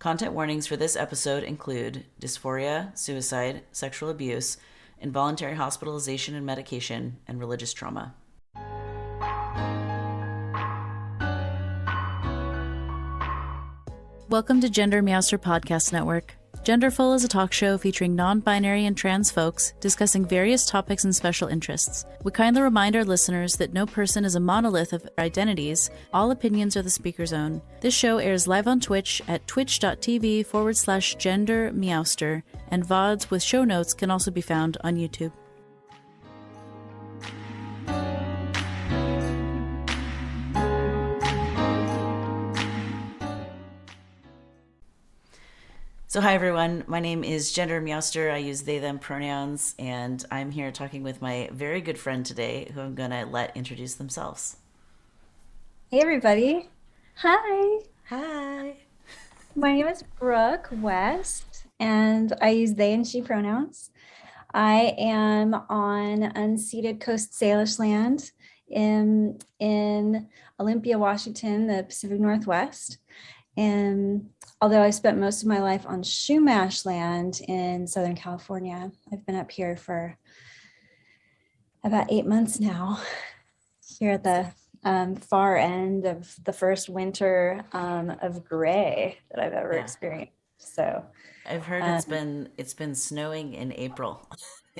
Content warnings for this episode include dysphoria, suicide, sexual abuse, involuntary hospitalization and medication, and religious trauma. Welcome to GenderMeowster Podcast Network. Genderful is a talk show featuring non-binary and trans folks discussing various topics and special interests. We kindly remind our listeners that no person is a monolith of identities. All opinions are the speaker's own. This show airs live on Twitch at twitch.tv/GenderMeowster, and VODs with show notes can also be found on YouTube. So hi everyone, my name is GenderMeowster. I use they, them pronouns, and I'm here talking with my very good friend today, who I'm gonna let introduce themselves. Hey everybody. Hi. Hi. My name is Brooke West, and I use they and she pronouns. I am on unceded Coast Salish land in Olympia, Washington, the Pacific Northwest. And although I spent most of my life on Chumash land in Southern California, I've been up here for about 8 months now, here at the far end of the first winter of gray that I've ever experienced. So I've heard it's been snowing in April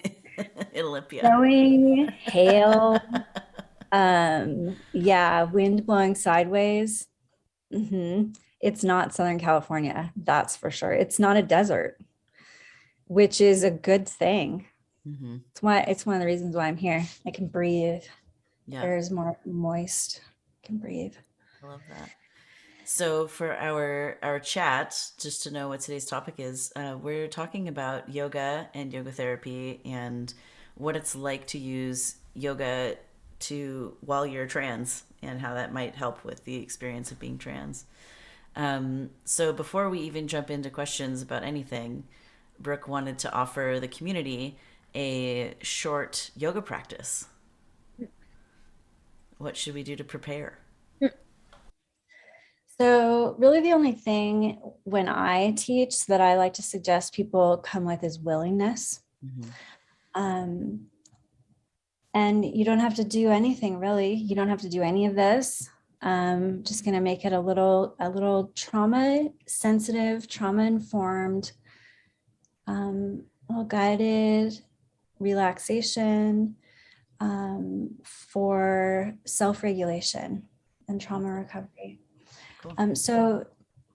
in Olympia. Snowing, hail, wind blowing sideways. It's not Southern California, that's for sure. It's not a desert, which is a good thing. It's one of the reasons why I'm here. I can breathe. Air is more moist. I can breathe. I love that. So for our chat, just to know what today's topic is, we're talking about yoga and yoga therapy and what it's like to use yoga while you're trans and how that might help with the experience of being trans. So before we even jump into questions about anything, Brooke wanted to offer the community a short yoga practice. What should we do to prepare? So really the only thing when I teach that I like to suggest people come with is willingness. And you don't have to do anything really. You don't have to do any of this. Just going to make it a little trauma sensitive, trauma informed, little guided relaxation for self-regulation and trauma recovery. Cool. So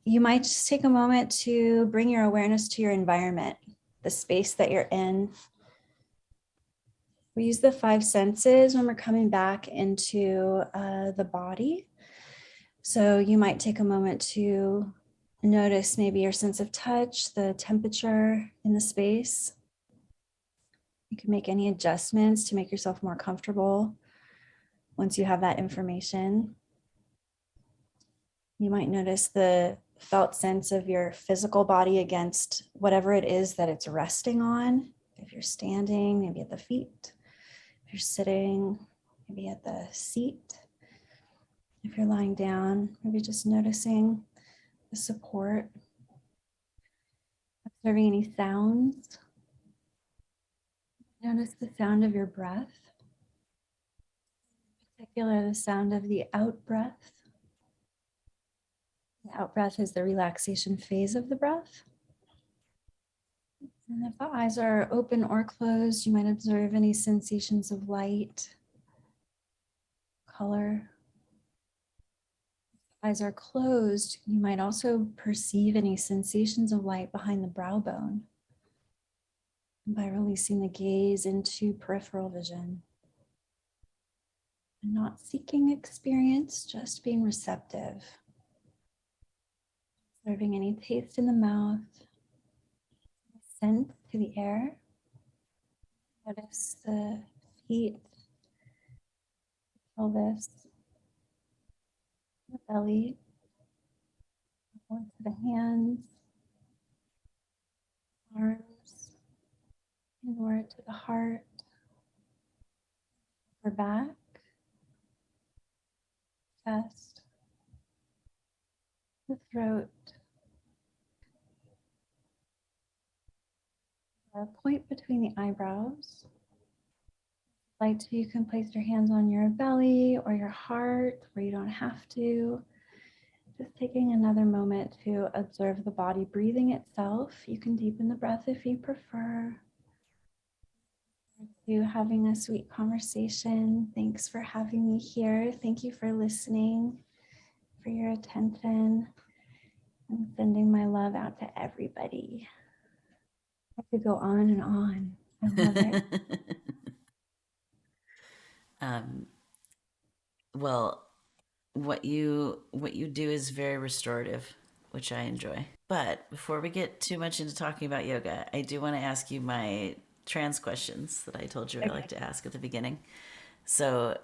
you might just take a moment to bring your awareness to your environment, the space that you're in. We use the 5 senses when we're coming back into the body. So you might take a moment to notice maybe your sense of touch, the temperature in the space. You can make any adjustments to make yourself more comfortable once you have that information. You might notice the felt sense of your physical body against whatever it is that it's resting on. If you're standing, maybe at the feet. If you're sitting, maybe at the seat. If you're lying down, maybe just noticing the support. Observing any sounds. Notice the sound of your breath. In particular, the sound of the out breath. The out breath is the relaxation phase of the breath. And if the eyes are open or closed, you might observe any sensations of light, color. If the eyes are closed, you might also perceive any sensations of light behind the brow bone. And by releasing the gaze into peripheral vision. And not seeking experience, just being receptive. Observing any taste in the mouth, scent to the air. Notice the feet, pelvis, the belly, to the hands, arms, inward to the heart, upper back, chest, the throat, a point between the eyebrows. Like to, you can place your hands on your belly or your heart, or you don't have to. Just taking another moment to observe the body breathing itself. You can deepen the breath if you prefer. To having a sweet conversation. Thanks for having me here. Thank you for listening, for your attention. I'm sending my love out to everybody. I could go on and on. I love it. Well, what you do is very restorative, which I enjoy. But before we get too much into talking about yoga, I do want to ask you my trans questions that I told you I like Okay. to ask at the beginning. So,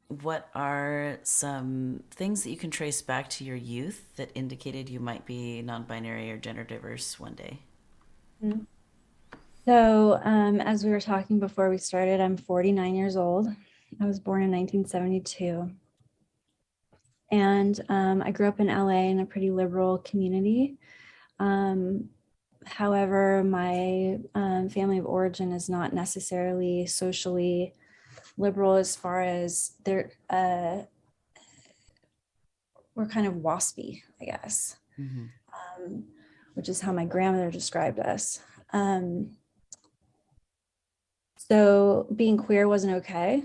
what are some things that you can trace back to your youth that indicated you might be non-binary or gender diverse one day? So, as we were talking before we started, I'm 49 years old. I was born in 1972. And I grew up in LA in a pretty liberal community. However, my family of origin is not necessarily socially liberal as far as we're kind of waspy, I guess, Mm-hmm. which is how my grandmother described us. So being queer wasn't okay.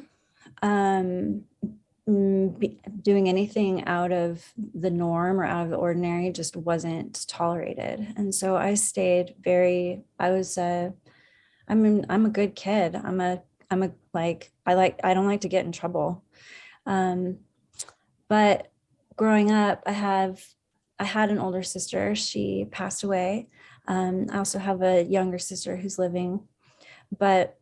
Doing anything out of the norm or out of the ordinary just wasn't tolerated. And so I stayed very, I'm a good kid. I don't like to get in trouble. But growing up, I had an older sister. She passed away. I also have a younger sister who's living, but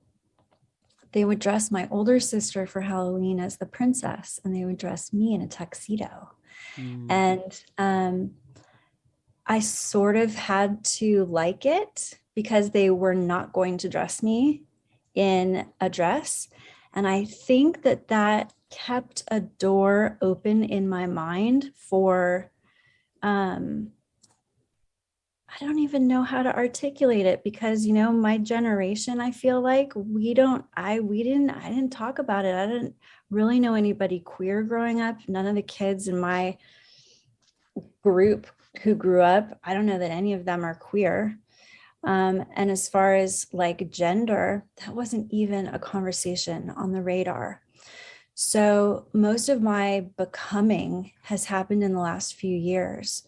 they would dress my older sister for Halloween as the princess, and they would dress me in a tuxedo. Mm-hmm. And I sort of had to like it because they were not going to dress me in a dress. And I think that that kept a door open in my mind for, I don't even know how to articulate it because, my generation, I feel like I didn't talk about it. I didn't really know anybody queer growing up. None of the kids in my group who grew up, I don't know that any of them are queer. And as far as like gender, that wasn't even a conversation on the radar. So most of my becoming has happened in the last few years.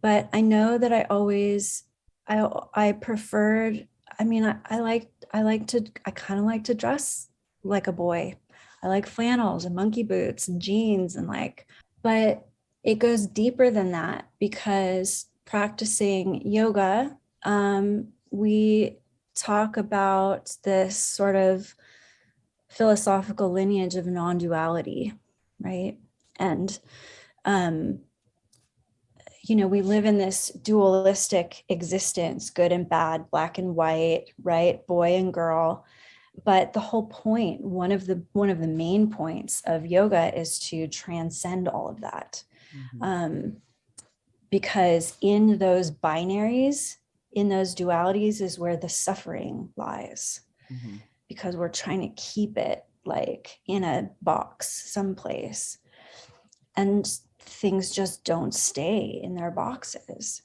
But I know that I preferred, I kind of like to dress like a boy. I like flannels and monkey boots and jeans but it goes deeper than that because practicing yoga, we talk about this sort of philosophical lineage of non-duality, right? And we live in this dualistic existence, good and bad, black and white, right? Boy and girl. But the whole point, one of the main points of yoga is to transcend all of that. Mm-hmm. Because in those binaries, in those dualities is where the suffering lies. Mm-hmm. Because we're trying to keep it like in a box someplace. And things just don't stay in their boxes.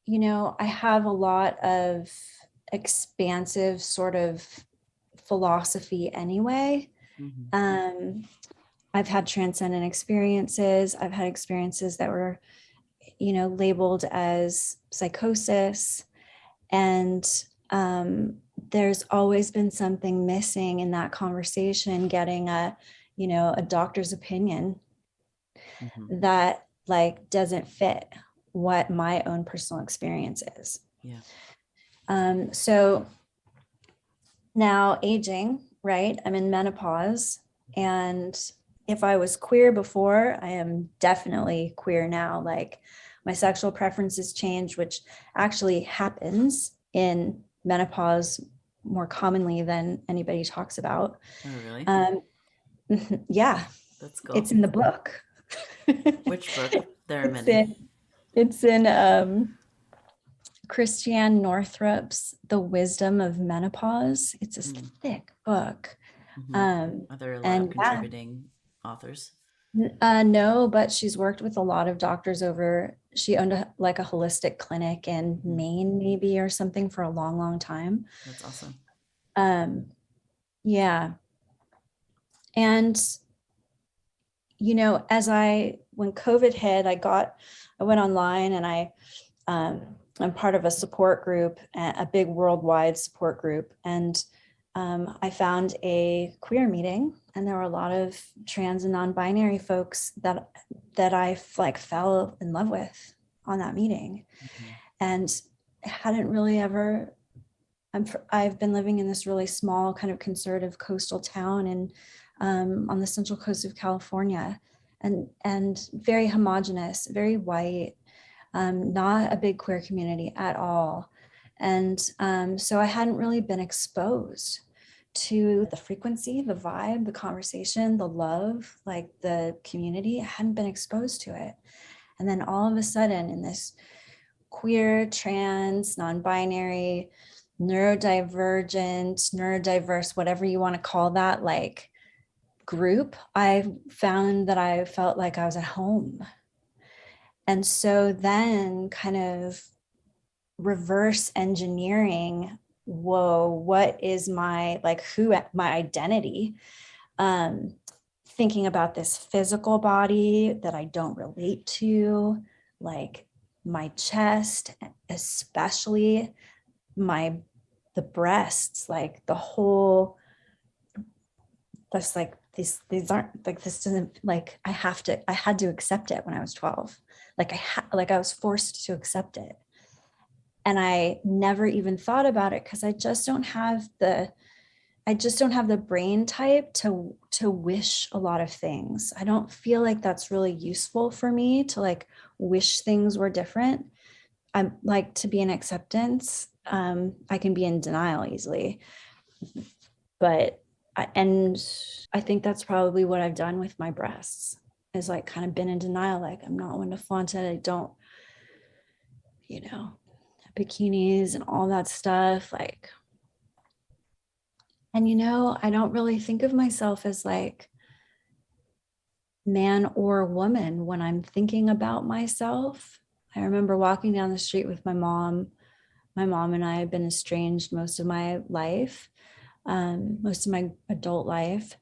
I have a lot of expansive sort of philosophy anyway. Mm-hmm. I've had transcendent experiences. I've had experiences that were, labeled as psychosis. And there's always been something missing in that conversation, getting a doctor's opinion Mm-hmm. that like doesn't fit what my own personal experience is. Yeah. So now aging, right? I'm in menopause. And if I was queer before, I am definitely queer now. Like my sexual preferences change, which actually happens in menopause more commonly than anybody talks about. Oh, really? Yeah, That's cool. it's in the book. Which book? There are it's many. in it's in Christiane Northrup's The Wisdom of Menopause. It's this thick book. Mm-hmm. Are there a lot of And yeah, contributing authors? no, but she's worked with a lot of doctors over, she owned like a holistic clinic in Maine, maybe, or something for a long, long time. That's awesome. Um, yeah. And, when COVID hit, I went online and I'm part of a support group, a big worldwide support group. And I found a queer meeting, and there were a lot of trans and non-binary folks that I like fell in love with on that meeting. Mm-hmm. And hadn't really ever, I've been living in this really small kind of conservative coastal town and on the central coast of California, and very homogenous, very white, not a big queer community at all. And so I hadn't really been exposed to the frequency, the vibe, the conversation, the love, like the community. I hadn't been exposed to it. And then all of a sudden, in this queer, trans, non-binary, neurodiverse, whatever you want to call that, like group, I found that I felt like I was at home. And so then kind of reverse engineering, whoa, what is my, like, who, my identity? Thinking about this physical body that I don't relate to, like my chest, especially the breasts, like the whole, that's like, these aren't like, this doesn't, like, I had to accept it when I was 12. Like I was forced to accept it. And I never even thought about it because I just don't have the brain type to wish a lot of things. I don't feel like that's really useful for me to like wish things were different. I'm like, to be in acceptance. I can be in denial easily, but I think that's probably what I've done with my breasts, is like kind of been in denial. Like, I'm not one to flaunt it. I don't, you know, bikinis and all that stuff. Like, and I don't really think of myself as like man or woman when I'm thinking about myself. I remember walking down the street with my mom. My mom and I have been estranged most of my life, most of my adult life.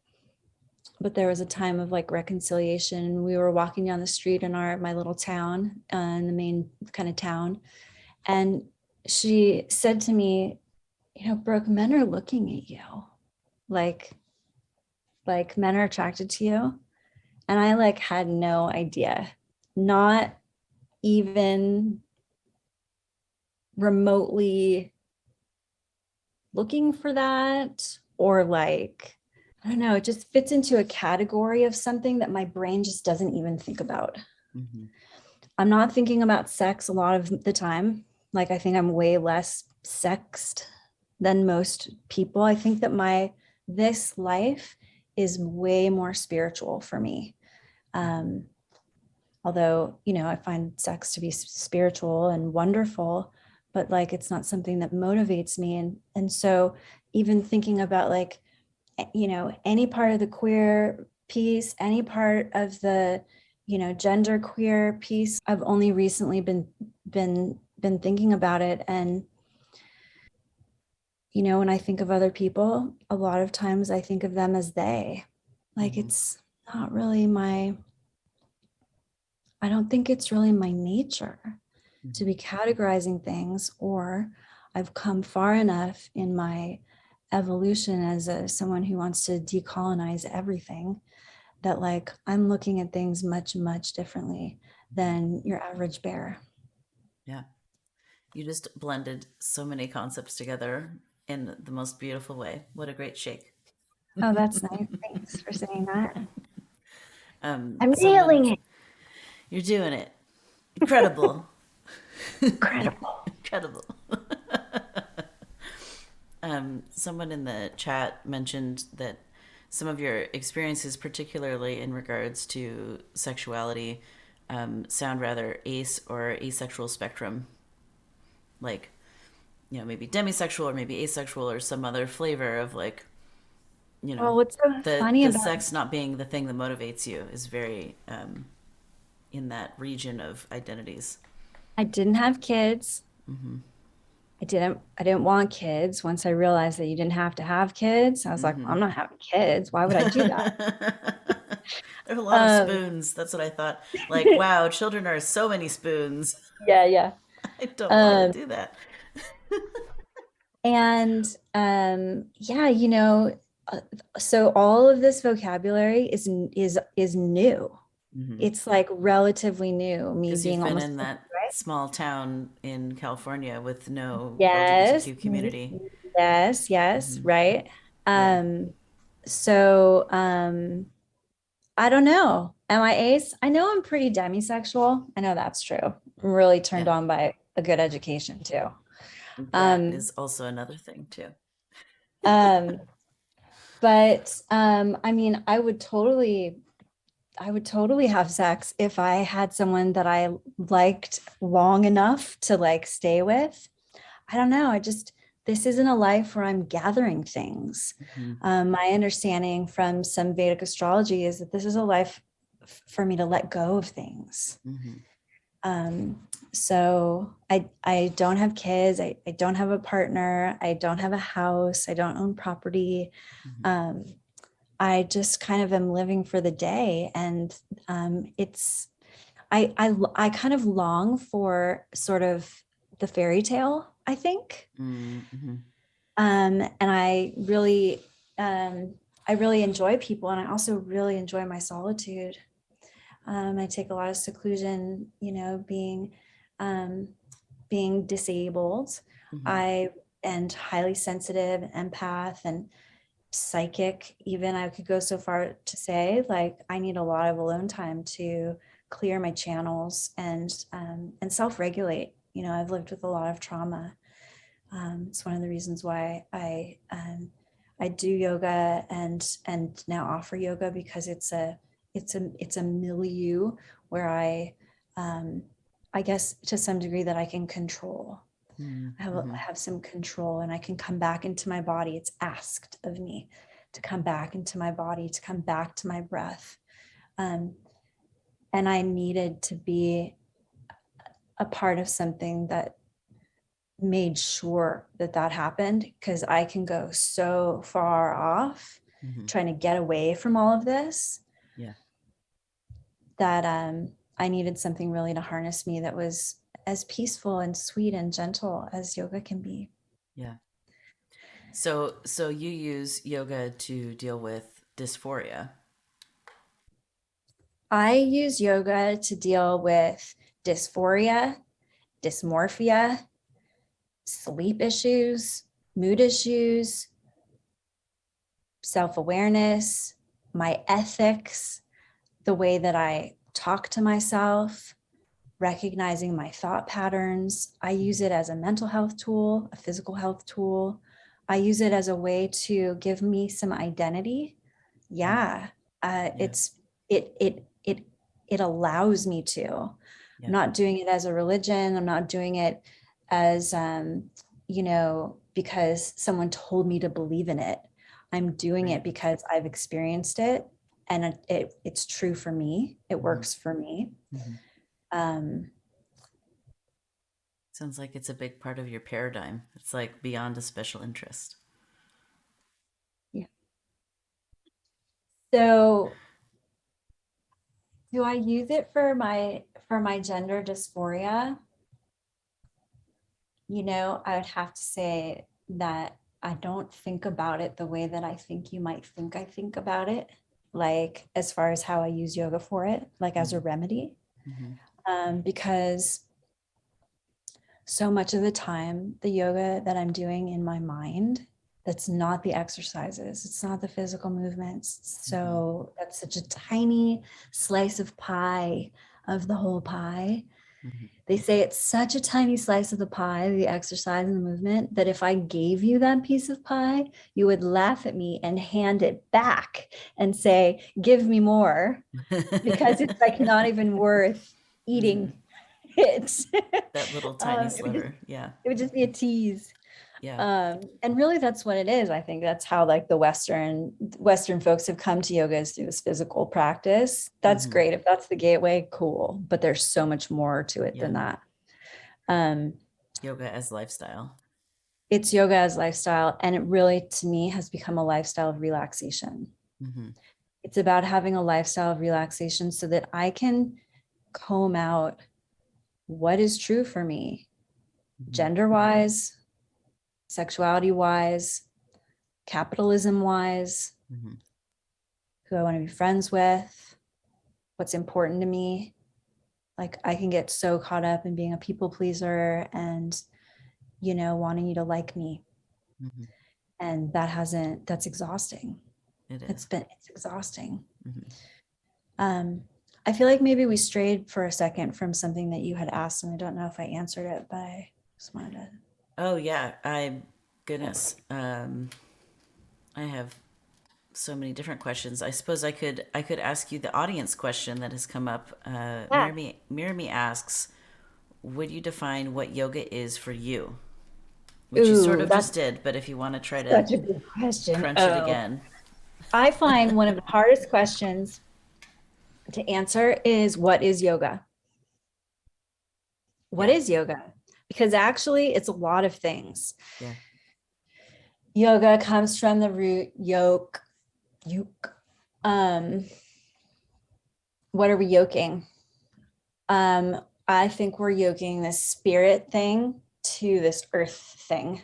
But there was a time of like reconciliation. We were walking down the street in my little town, in the main kind of town. And she said to me, Brooke, men are looking at you. Like men are attracted to you. And I like had no idea, not even remotely looking for that, or like, I don't know, it just fits into a category of something that my brain just doesn't even think about. Mm-hmm. I'm not thinking about sex a lot of the time. Like, I think I'm way less sexed than most people. I think that this life is way more spiritual for me. Although, I find sex to be spiritual and wonderful, but like, it's not something that motivates me. And so even thinking about like, any part of the queer piece, any part of the, gender queer piece, I've only recently been thinking about it. And, when I think of other people, a lot of times I think of them as they. Like, it's not really I don't think it's really my nature to be categorizing things, or I've come far enough in my evolution as someone who wants to decolonize everything, that like I'm looking at things much, much differently than your average bear. Yeah. You just blended so many concepts together in the most beautiful way. What a great shake. Oh, that's nice. Thanks for saying that. I'm Someone, nailing it. you're doing it. Incredible. Incredible. Incredible. Someone in the chat mentioned that some of your experiences, particularly in regards to sexuality, sound rather ace or asexual spectrum. like, maybe demisexual or maybe asexual or some other flavor of like, you know, Well, what's so funny the about sex not being the thing that motivates you is very in that region of identities. I didn't have kids. I didn't want kids. Once I realized that you didn't have to have kids, I was like, well, I'm not having kids. Why would I do that? There are a lot of Um, spoons. That's what I thought. Like, wow, children are so many spoons. yeah, yeah. I don't want to Um, do that. and yeah, uh, so all of this vocabulary is new. It's like relatively new, me Because you've being been almost in that right. small town in California with no Yes, LGBTQ community. yes, yes, right. Yeah. Um, so I don't know. Am I ace? I know I'm pretty demisexual. I know that's true. I'm really turned Yeah. on by a good education too. That Um, is also another thing, too. um, but I mean, I would totally have sex if I had someone that I liked long enough to like stay with. I don't know. This isn't a life where I'm gathering things. Mm-hmm. My understanding from some Vedic astrology is that this is a life for me to let go of things. Mm-hmm. So I don't have kids. I don't have a partner. I don't have a house. I don't own property. Mm-hmm. Um, I just kind of am living for the day. And I kind of long for sort of the fairy tale, I think. Mm-hmm. And I really enjoy people, and I also really enjoy my solitude. I take a lot of seclusion, um, being disabled. Mm-hmm. I and highly sensitive, empath, and psychic. Even I could go so far to say, like, I need a lot of alone time to clear my channels and self-regulate. I've lived with a lot of trauma. It's one of the reasons why I do yoga and now offer yoga, because it's a milieu where um, I guess to some degree that I can control. I Mm-hmm. have some control, and I can come back into my body. It's asked of me to come back into my body, to come back to my breath. Um, and I needed to be a part of something that made sure that that happened, because I can go so far off Mm-hmm. trying to get away from all of this Yeah. that I needed something really to harness me that was as peaceful and sweet and gentle as yoga can be. Yeah. So you use yoga to deal with dysphoria. I use yoga to deal with dysphoria, dysmorphia, sleep issues, mood issues, self awareness, my ethics, the way that I talk to myself, recognizing my thought patterns. I use it as a mental health tool, a physical health tool. I use it as a way to give me some identity. Mm. Yeah, Yeah. it's it allows me to. I'm Yeah. not doing it as a religion. I'm not doing it as because someone told me to believe in it. I'm doing Right. it because I've experienced it, and it's true for me. It Mm-hmm. works for me. Mm-hmm. Um, Sounds like it's a big part of your paradigm. It's like beyond a special interest. yeah. So do I use it for my gender dysphoria? I would have to say that I don't think about it the way that I think you might think I think about it, like as far as how I use yoga for it, like as a Mm-hmm. remedy. Mm-hmm. Because so much of the time, the yoga that I'm doing in my mind, that's not the exercises, it's not the physical movements. Mm-hmm. So that's such a tiny slice of pie of the whole pie. Mm-hmm. They say it's such a tiny slice of the pie, the exercise and the movement, that if I gave you that piece of pie, you would laugh at me and hand it back and say, give me more, because it's like not even worth Mm-hmm. eating. it. That little tiny It would just, sliver. Yeah. it would just be a tease. Yeah. And really that's what it is. I think that's how like the Western folks have come to yoga, is through this physical practice. That's Mm-hmm. great. If that's the gateway, cool. But there's so much more to it Yeah. than that. Um, Yoga as lifestyle. it's yoga as lifestyle. And it really, to me, has become a lifestyle of relaxation. Mm-hmm. It's about having a lifestyle of relaxation so that I can comb out what is true for me, Mm-hmm. gender wise, sexuality wise, capitalism wise, Mm-hmm. who I want to be friends with, what's important to me. Like I can get so caught up in being a people pleaser and, wanting you to like me. Mm-hmm. And that's exhausting. It is. It's exhausting. Mm-hmm. I feel like maybe we strayed for a second from something that you had asked, and I don't know if I answered it, but I just wanted to. Oh yeah. Goodness. I have so many different questions. I suppose I could ask you the audience question that has come up. Yeah. Mirami asks, would you define what yoga is for you? Which you sort Ooh, of just that's did, but if you want to try to such a good question. crunch it Oh, again. I find one of the hardest questions to answer is, what is yoga? What Yeah. is yoga? Because actually, it's a lot of things. Yeah. Yoga comes from the root yoke. Um, what are we yoking? I think we're yoking this spirit thing to this earth thing.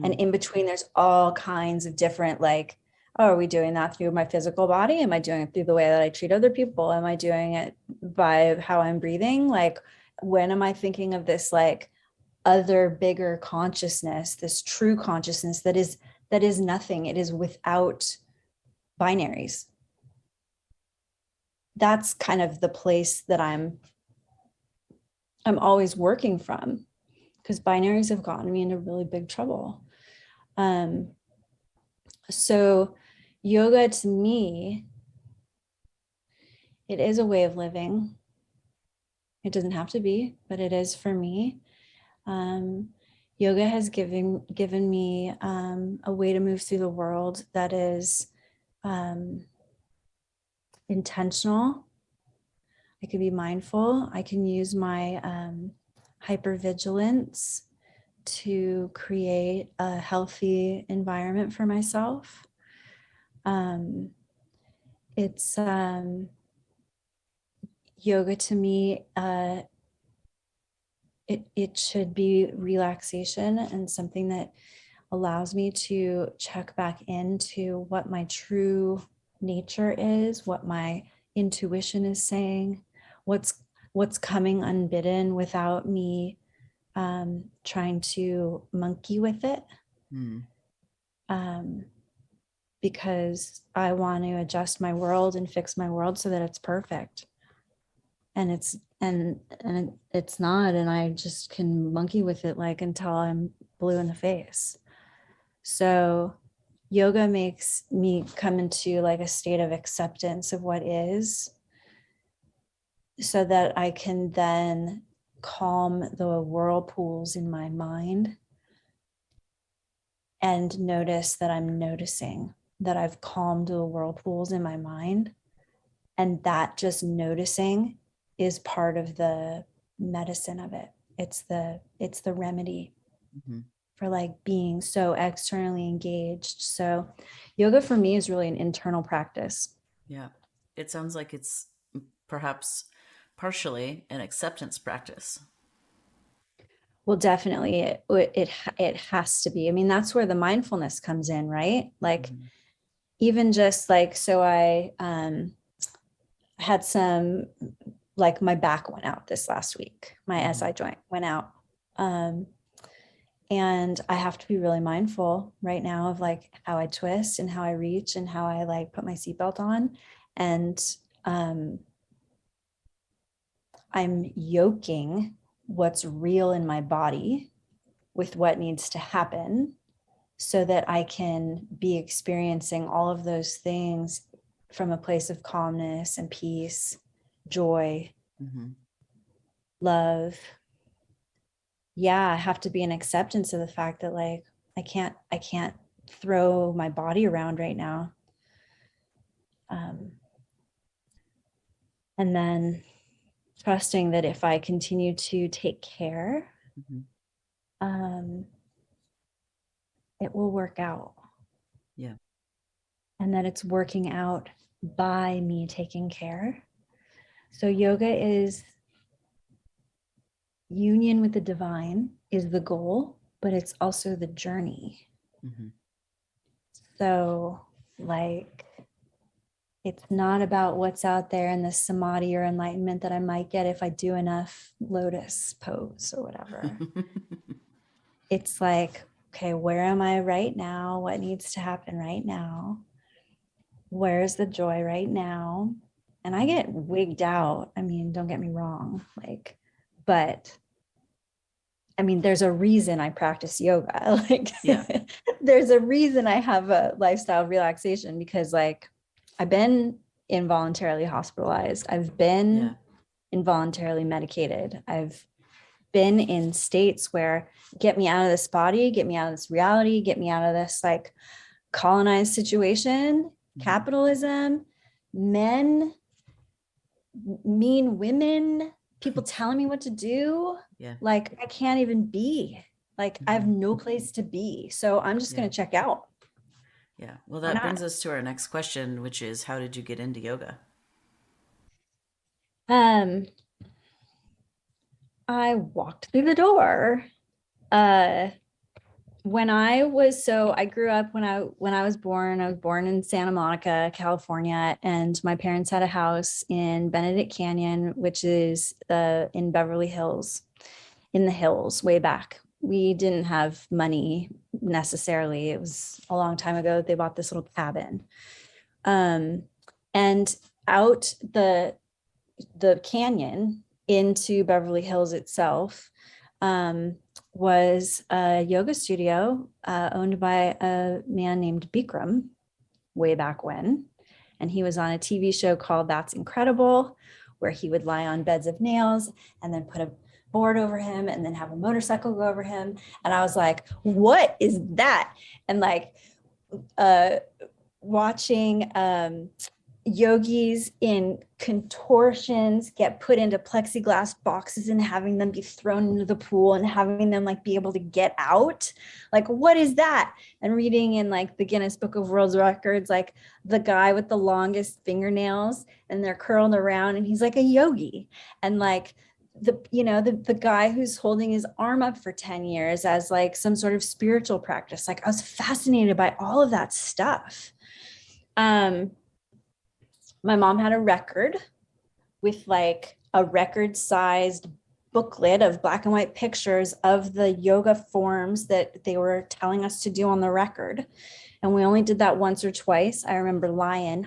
And Mm. in between, there's all kinds of different, like, oh, are we doing that through my physical body? Am I doing it through the way that I treat other people? Am I doing it by how I'm breathing? Like, when am I thinking of this like other bigger consciousness, this true consciousness that is nothing? It is without binaries. That's kind of the place that I'm always working from, because binaries have gotten me into really big trouble. So yoga to me, it is a way of living. It doesn't have to be, but it is for me. Yoga has given me a way to move through the world that is intentional. I can be mindful. I can use my hypervigilance to create a healthy environment for myself. It's yoga to me. It should be relaxation and something that allows me to check back into what my true nature is, what my intuition is saying, what's coming unbidden without me trying to monkey with it. Mm. Um, because I want to adjust my world and fix my world so that it's perfect. And it's not, and I just can monkey with it like until I'm blue in the face. So yoga makes me come into like a state of acceptance of what is, so that I can then calm the whirlpools in my mind and notice that I'm noticing that I've calmed the whirlpools in my mind. And that just noticing is part of the medicine of it. It's the remedy Mm-hmm. for like being so externally engaged. So yoga for me is really an internal practice. Yeah. It sounds like it's perhaps partially an acceptance practice. Well, definitely it has to be. I mean, that's where the mindfulness comes in, right? Like Mm-hmm. even just like, so I had some, like my back went out this last week. My Mm-hmm. SI joint went out. Um, and I have to be really mindful right now of like how I twist and how I reach and how I like put my seatbelt on. And I'm yoking what's real in my body with what needs to happen so that I can be experiencing all of those things from a place of calmness and peace, joy. Mm-hmm. love. Yeah, I have to be an acceptance of the fact that like I can't throw my body around right now. And then trusting that if I continue to take care, Mm-hmm. um, it will work out. Yeah. And that it's working out by me taking care. So yoga is union with the divine is the goal, but it's also the journey. Mm-hmm. So like it's not about what's out there in the samadhi or enlightenment that I might get if I do enough lotus pose or whatever. It's like, okay, where am I right now? What needs to happen right now? Where's the joy right now? And I get wigged out. I mean, don't get me wrong, like, but I mean, there's a reason I practice yoga. Like, Yeah. there's a reason I have a lifestyle of relaxation because, like, I've been involuntarily hospitalized. I've been Yeah. involuntarily medicated. I've been in states where get me out of this body, get me out of this reality, get me out of this like colonized situation, capitalism, men, mean women, people telling me what to do. Yeah. Like I can't even be. Like I have no place to be. So I'm just going Yeah. to check out. Yeah. Well, Why that not? brings us to our next question, which is how did you get into yoga? Um, I walked through the door. Uh, when I grew up when I was born in Santa Monica, California, and my parents had a house in Benedict Canyon, which is in Beverly Hills, in the hills way back. We didn't have money necessarily. It was a long time ago. They bought this little cabin. And out the canyon into Beverly Hills itself was a yoga studio owned by a man named Bikram way back when. And he was on a TV show called That's Incredible, where he would lie on beds of nails and then put a board over him and then have a motorcycle go over him. And I was like, what is that? And like uh, watching yogis in contortions get put into plexiglass boxes and having them be thrown into the pool and having them like be able to get out. Like, what is that? And reading in like the Guinness Book of World Records, like the guy with the longest fingernails and they're curled around and he's like a yogi. And like the guy who's holding his arm up for 10 years as like some sort of spiritual practice. Like I was fascinated by all of that stuff. My mom had a record with like a record sized booklet of black and white pictures of the yoga forms that they were telling us to do on the record. And we only did that once or twice. I remember lying.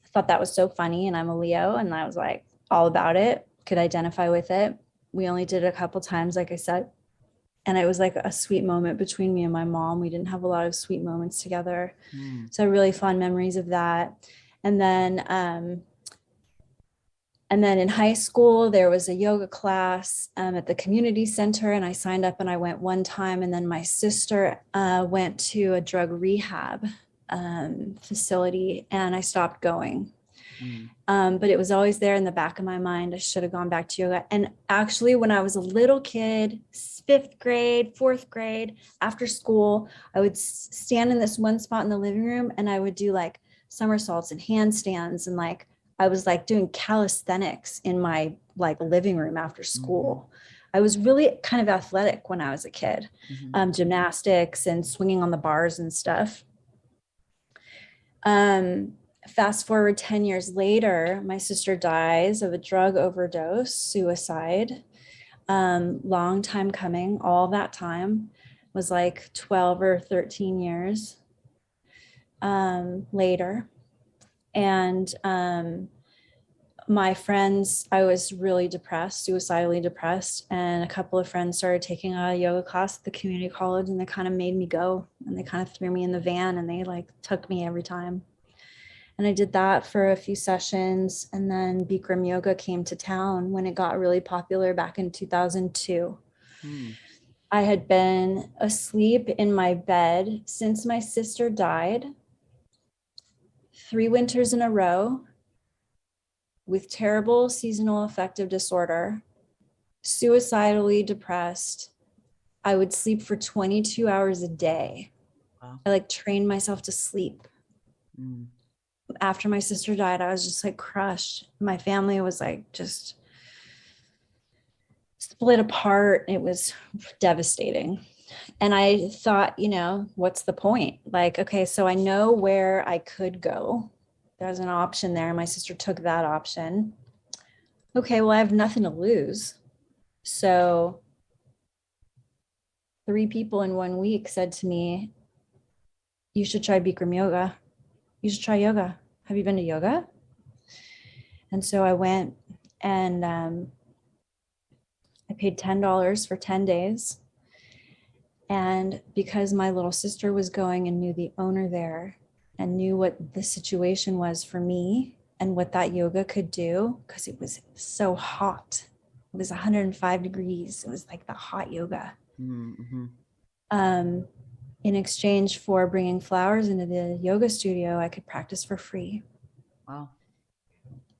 I thought that was so funny. And I'm a Leo. And I was like all about it, could identify with it. We only did it a couple times, like I said. And it was like a sweet moment between me and my mom. We didn't have a lot of sweet moments together. So really fond memories of that. And then in high school, there was a yoga class at the community center, and I signed up and I went one time. And then my sister went to a drug rehab facility, and I stopped going. But it was always there in the back of my mind. I should have gone back to yoga. And actually, when I was a little kid, 5th grade, 4th grade, after school, I would stand in this one spot in the living room and I would do like somersaults and handstands. And like, I was like doing calisthenics in my like living room after school. I was really kind of athletic when I was a kid, gymnastics and swinging on the bars and stuff. Fast forward 10 years later, my sister dies of a drug overdose, suicide. Long time coming. All that time was like 12 or 13 years later. And my friends, I was really depressed, suicidally depressed. And a couple of friends started taking a yoga class at the community college and they kind of made me go and they kind of threw me in the van and they like took me every time. And I did that for a few sessions. And then Bikram yoga came to town when it got really popular back in 2002. Hmm. I had been asleep in my bed since my sister died, 3 winters in a row, with terrible seasonal affective disorder, suicidally depressed. I would sleep for 22 hours a day. Wow. I like trained myself to sleep. Mm. After my sister died, I was just like crushed. My family was like just split apart. It was devastating. And I thought, what's the point? Like, okay, so I know where I could go. There's an option there. My sister took that option. Okay, well, I have nothing to lose. So 3 people in 1 week said to me, you should try Bikram yoga. You should try yoga. Have you been to yoga? And so I went and I paid $10 for 10 days. And because my little sister was going and knew the owner there and knew what the situation was for me and what that yoga could do, because it was so hot. It was 105 degrees. It was like the hot yoga. Mm-hmm. Um, in exchange for bringing flowers into the yoga studio, I could practice for free. Wow.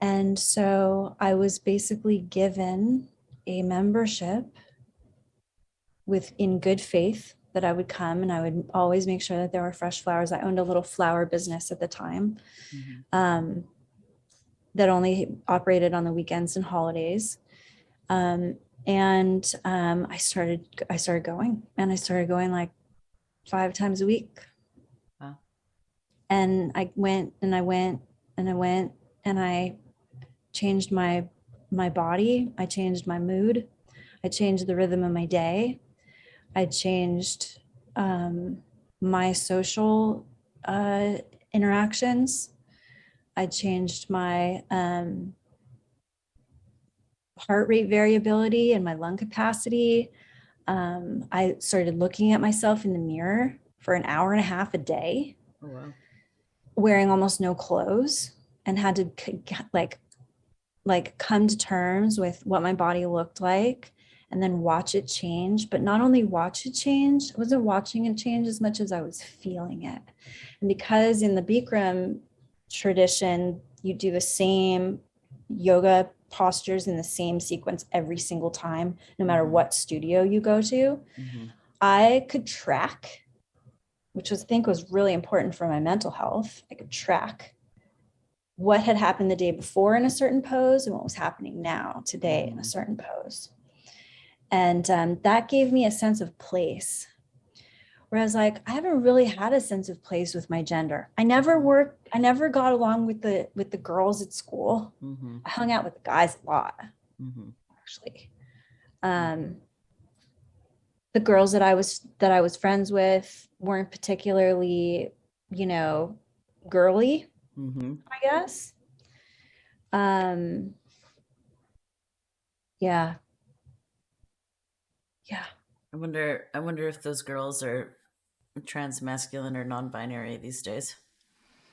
And so I was basically given a membership with in good faith that I would come and I would always make sure that there were fresh flowers. I owned a little flower business at the time, Mm-hmm. um, that only operated on the weekends and holidays. And I started going, and I started going like 5 times a week. Wow. And I went and I went and I went and I changed my body. I changed my mood. I changed the rhythm of my day. I changed my social interactions. I changed my heart rate variability and my lung capacity. I started looking at myself in the mirror for an hour and a half a day, Oh, wow. wearing almost no clothes, and had to like come to terms with what my body looked like and then watch it change. But not only watch it change, I wasn't watching it change as much as I was feeling it. And because in the Bikram tradition, you do the same yoga postures in the same sequence every single time, no matter Mm-hmm. what studio you go to, Mm-hmm. I could track, which was, I think was really important for my mental health. I could track what had happened the day before in a certain pose and what was happening now today in a certain pose. And that gave me a sense of place. Whereas, like, I haven't really had a sense of place with my gender. I never got along with the girls at school. Mm-hmm. I hung out with the guys a lot, Mm-hmm. actually. Um, the girls that I was friends with weren't particularly, girly, Mm-hmm. I guess. Um, yeah, yeah. I wonder if those girls are transmasculine or non-binary these days.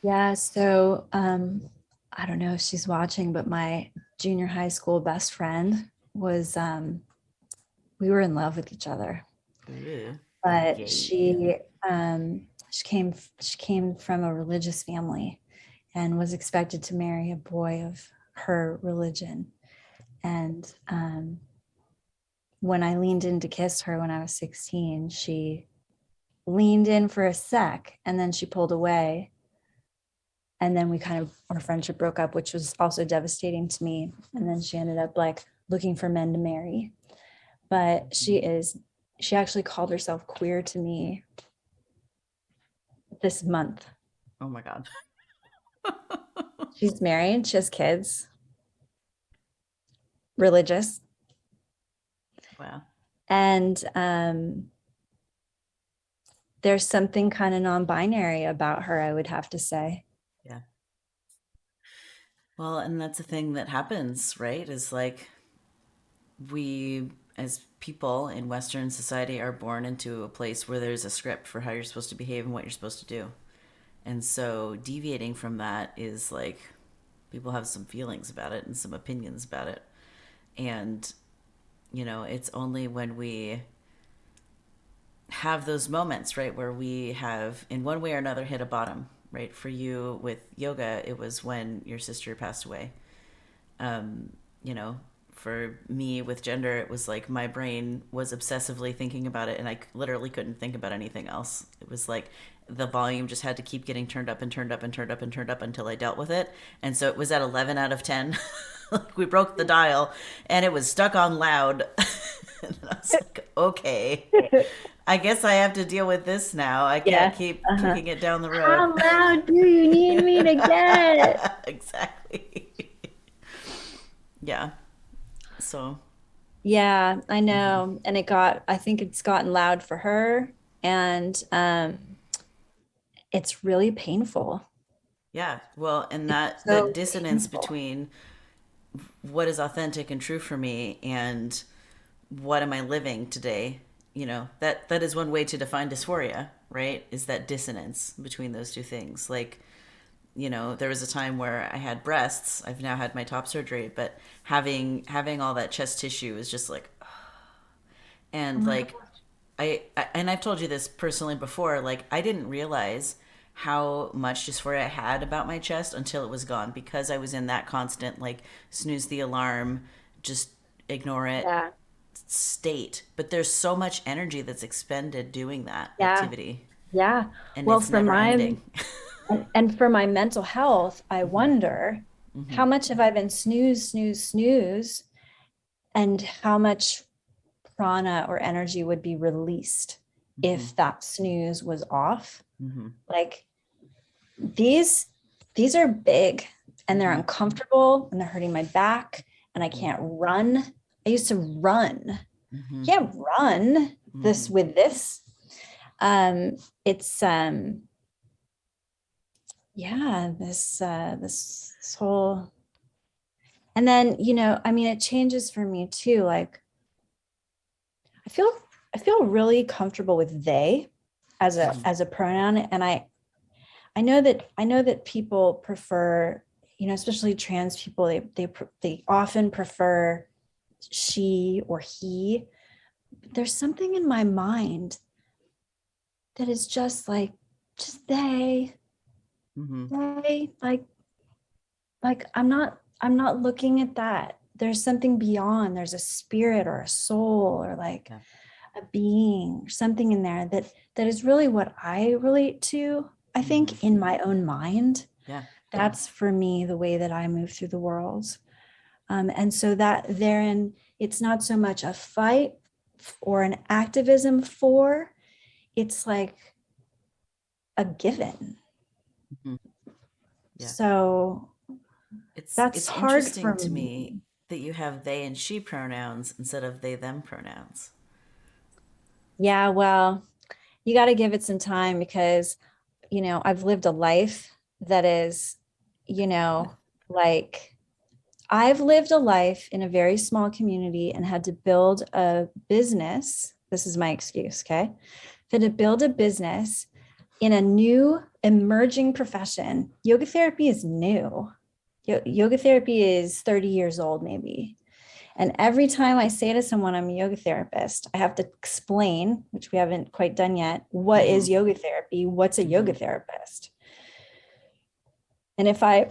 Yeah, so I don't know if she's watching, but my junior high school best friend was we were in love with each other. Ooh. But Gay. she came from a religious family and was expected to marry a boy of her religion. And when I leaned in to kiss her when I was 16, she leaned in for a sec and then she pulled away, and then our friendship broke up, which was also devastating to me. And then she ended up like looking for men to marry. But she actually called herself queer to me this month. Oh my God. She's married, she has kids, religious. Wow. And there's something kind of non-binary about her, I would have to say. Yeah. Well, and that's a thing that happens, right? Is like we as people in Western society are born into a place where there's a script for how you're supposed to behave and what you're supposed to do. And so deviating from that is like people have some feelings about it and some opinions about it. And, it's only when we have those moments, right, where we have, in one way or another, hit a bottom, right? For you with yoga, it was when your sister passed away. Um, you know, for me with gender, it was like my brain was obsessively thinking about it and I literally couldn't think about anything else. It was like the volume just had to keep getting turned up and turned up and turned up and turned up until I dealt with it. And so it was at 11 out of 10. Like we broke the dial and it was stuck on loud. And I was like, okay, I guess I have to deal with this now. I can't Yeah. keep Uh-huh. kicking it down the road. How loud do you need me to get? Exactly. Yeah. So, Yeah, I mhm. know. And I think it's gotten loud for her. And it's really painful. Yeah. Well, and It's that so dissonance painful. between what is authentic and true for me and what am I living today, that is one way to define dysphoria, right? Is that dissonance between those two things. Like, there was a time where I had breasts. I've now had my top surgery, but having all that chest tissue is just like, Oh and my like God. and I've told you this personally before, like I didn't realize how much dysphoria I had about my chest until it was gone because I was in that constant like snooze the alarm, just ignore it Yeah. state. But there's so much energy that's expended doing that Yeah. activity Yeah. and Well, it's for never my ending. and for my mental health, I Hmm. wonder Hmm. how much have I been snooze, and how much prana or energy would be released Hmm. if that snooze was off. Hmm. Like these these are big and they're Hmm. uncomfortable and they're hurting my back and I Hmm. can't run. I used to run. Hmm. Can't run this Hmm. with this. It's yeah, this whole, and then, I mean, it changes for me too. Like I feel I feel really comfortable with they Hmm. as a pronoun, and I know that people prefer, especially trans people, they often prefer she or he. There's something in my mind that is just Hmm. they like I'm not looking at that. There's something beyond. There's a spirit or a soul or like Yeah. a being or something in there that is really what I relate to. I Hmm. think in my own mind, Yeah. that's for me the way that I move through the world. And so that therein, it's not so much a fight or an activism for, it's like a given. Hmm. Yeah. So that's It's hard interesting for to me me. that you have they and she pronouns instead of they them pronouns. Yeah, well, you got to give it some time because, I've lived a life that is, you know, like I've lived a life in a very small community and had to build a business. This is my excuse, okay? Had to build a business in a new emerging profession. Yoga therapy is new. Yoga therapy is 30 years old, maybe. And every time I say to someone I'm a yoga therapist, I have to explain, which we haven't quite done yet, what Hmm. is yoga therapy? What's a Hmm. yoga therapist? And if I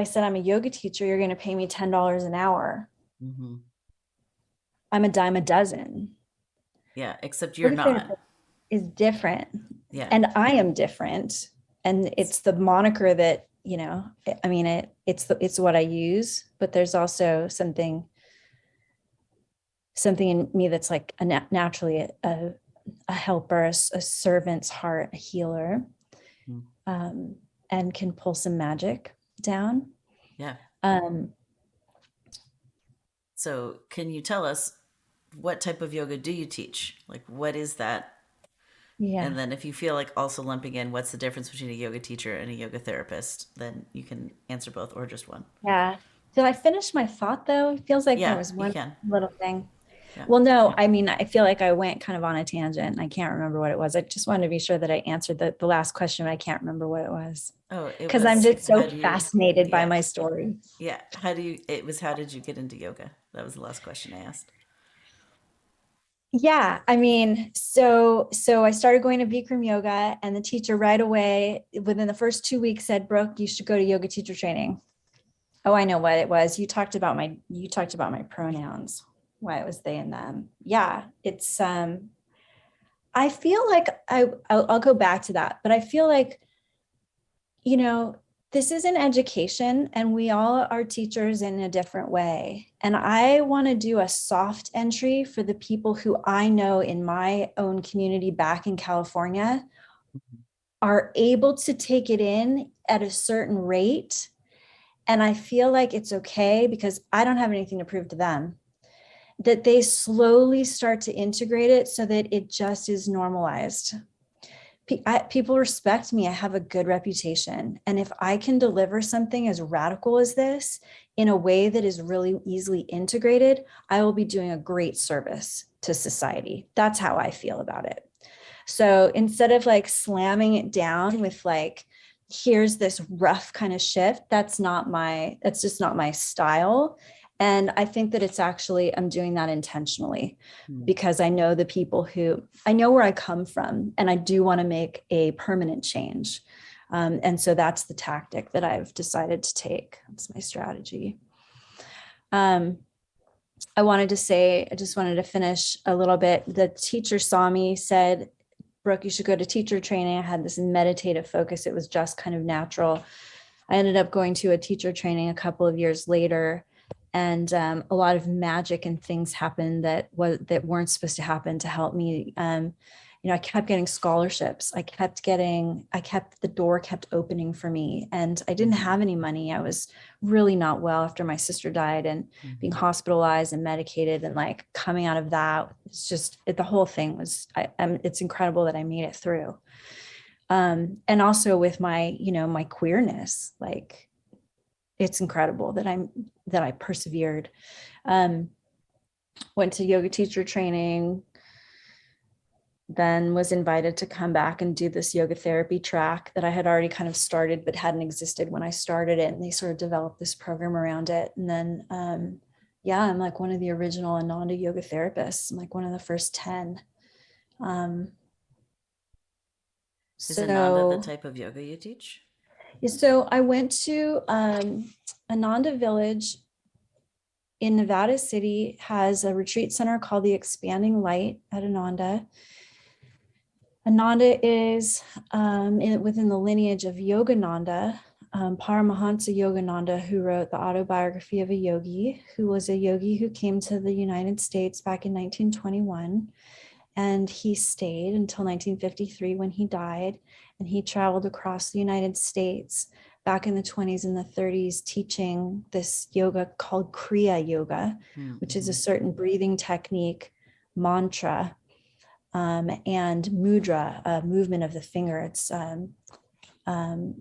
said I'm a yoga teacher, you're going to pay me $10 an hour. Hmm. I'm a dime a dozen. Yeah, except you're Yoga not. therapist is different. Yeah. And I am different. And it's the moniker that, I mean, it's what I use, but there's also something in me that's like naturally a helper, a servant's heart, a healer, Mm. um, and can pull some magic down. Yeah. Um, So, can you tell us what type of yoga do you teach? Like, what is that? And yeah, then, if you feel like also lumping in what's the difference between a yoga teacher and a yoga therapist, then you can answer both or just one. yeah. Did I finish my thought though? It feels like there Yeah, was you one can. little thing. Yeah. Well, no, I mean, I feel like I went kind of on a tangent. I can't remember what it was. I just wanted to be sure that I answered the last question, but I can't remember what it was Oh, it because I'm was just so how do you, fascinated by yeah, my story. yeah. How do you, it was how did you get into yoga? That was the last question I asked. Yeah, I mean, so I started going to Bikram yoga, and the teacher right away, within the first 2 weeks, said, "Brooke, you should go to yoga teacher training." Oh, I know what it was. You talked about my pronouns, why it was they and them. Yeah, it's I feel like I'll go back to that, but I feel like, you know, this is an education and we all are teachers in a different way. And I want to do a soft entry for the people who I know in my own community back in California are able to take it in at a certain rate. And I feel like it's okay because I don't have anything to prove to them, that they slowly start to integrate it so that it just is normalized. People respect me. I have a good reputation. And if I can deliver something as radical as this in a way that is really easily integrated, I will be doing a great service to society. That's how I feel about it. So instead of like slamming it down with like, here's this rough kind of shift, that's just not my style. And I think that it's actually, I'm doing that intentionally because I know the people who, I know where I come from, and I do want to make a permanent change. And so that's the tactic that I've decided to take. That's my strategy. Um, I just wanted to finish a little bit. The teacher saw me, said, "Brooke, you should go to teacher training." I had this meditative focus. It was just kind of natural. I ended up going to a teacher training a couple of years later, and a lot of magic and things happened that weren't supposed to happen to help me. I kept getting scholarships. The door kept opening for me, and I didn't have any money. I was really not well after my sister died, and being hospitalized and medicated, and like coming out of that, the whole thing was. It's incredible that I made it through. And also with my queerness, like it's incredible that I persevered. Went to yoga teacher training, then was invited to come back and do this yoga therapy track that I had already kind of started but hadn't existed when I started it. And they sort of developed this program around it. And then I'm like one of the original Ananda yoga therapists. I'm like one of the first 10. Is Ananda the So type of yoga you teach? So I went to Ananda Village in Nevada City, has a retreat center called the Expanding Light at Ananda. Ananda is within the lineage of Yogananda, Paramahansa Yogananda, who wrote the autobiography of a yogi, who was a yogi who came to the United States back in 1921. And he stayed until 1953 when he died. And he traveled across the United States back in the 20s and the 30s, teaching this yoga called Kriya Yoga, which is a certain breathing technique, mantra, and mudra, a movement of the finger. It's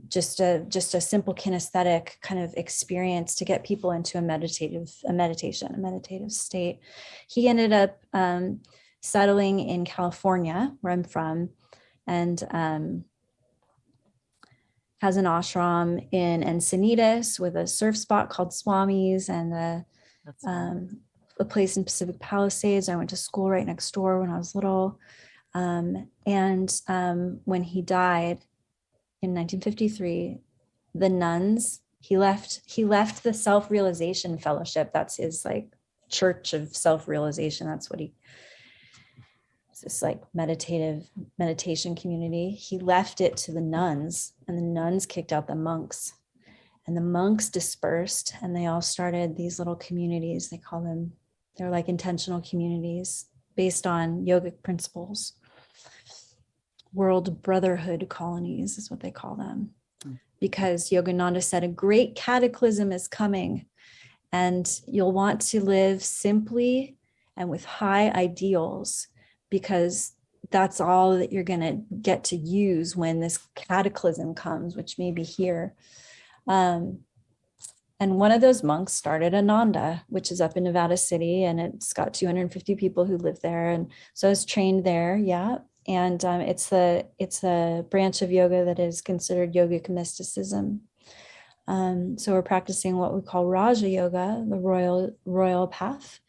just a simple kinesthetic kind of experience to get people into a meditative state. He ended up settling in California, where I'm from, and has an ashram in Encinitas with a surf spot called Swami's, and a place in Pacific Palisades. I went to school right next door when I was little. And when he died in 1953, the nuns, he left the Self-Realization Fellowship. That's his like church of self-realization. That's what it's this like meditation community. He left it to the nuns, and the nuns kicked out the monks, and the monks dispersed, and they all started these little communities. They're like intentional communities based on yogic principles. World Brotherhood colonies is what they call them, because Yogananda said a great cataclysm is coming, and you'll want to live simply and with high ideals, because that's all that you're going to get to use when this cataclysm comes, which may be here. And one of those monks started Ananda, which is up in Nevada City, and it's got 250 people who live there. And so I was trained there, yeah. And it's a branch of yoga that is considered yogic mysticism. So we're practicing what we call Raja Yoga, the royal path.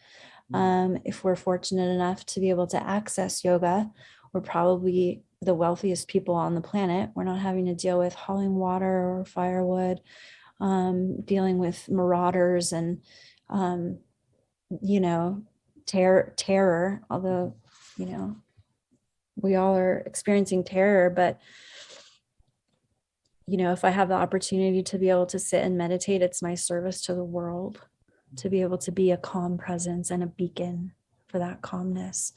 If we're fortunate enough to be able to access yoga, we're probably the wealthiest people on the planet. We're not having to deal with hauling water or firewood, dealing with marauders and, um, you know, terror, although, you know, we all are experiencing terror, but if I have the opportunity to be able to sit and meditate, it's my service to the world, to be able to be a calm presence and a beacon for that calmness,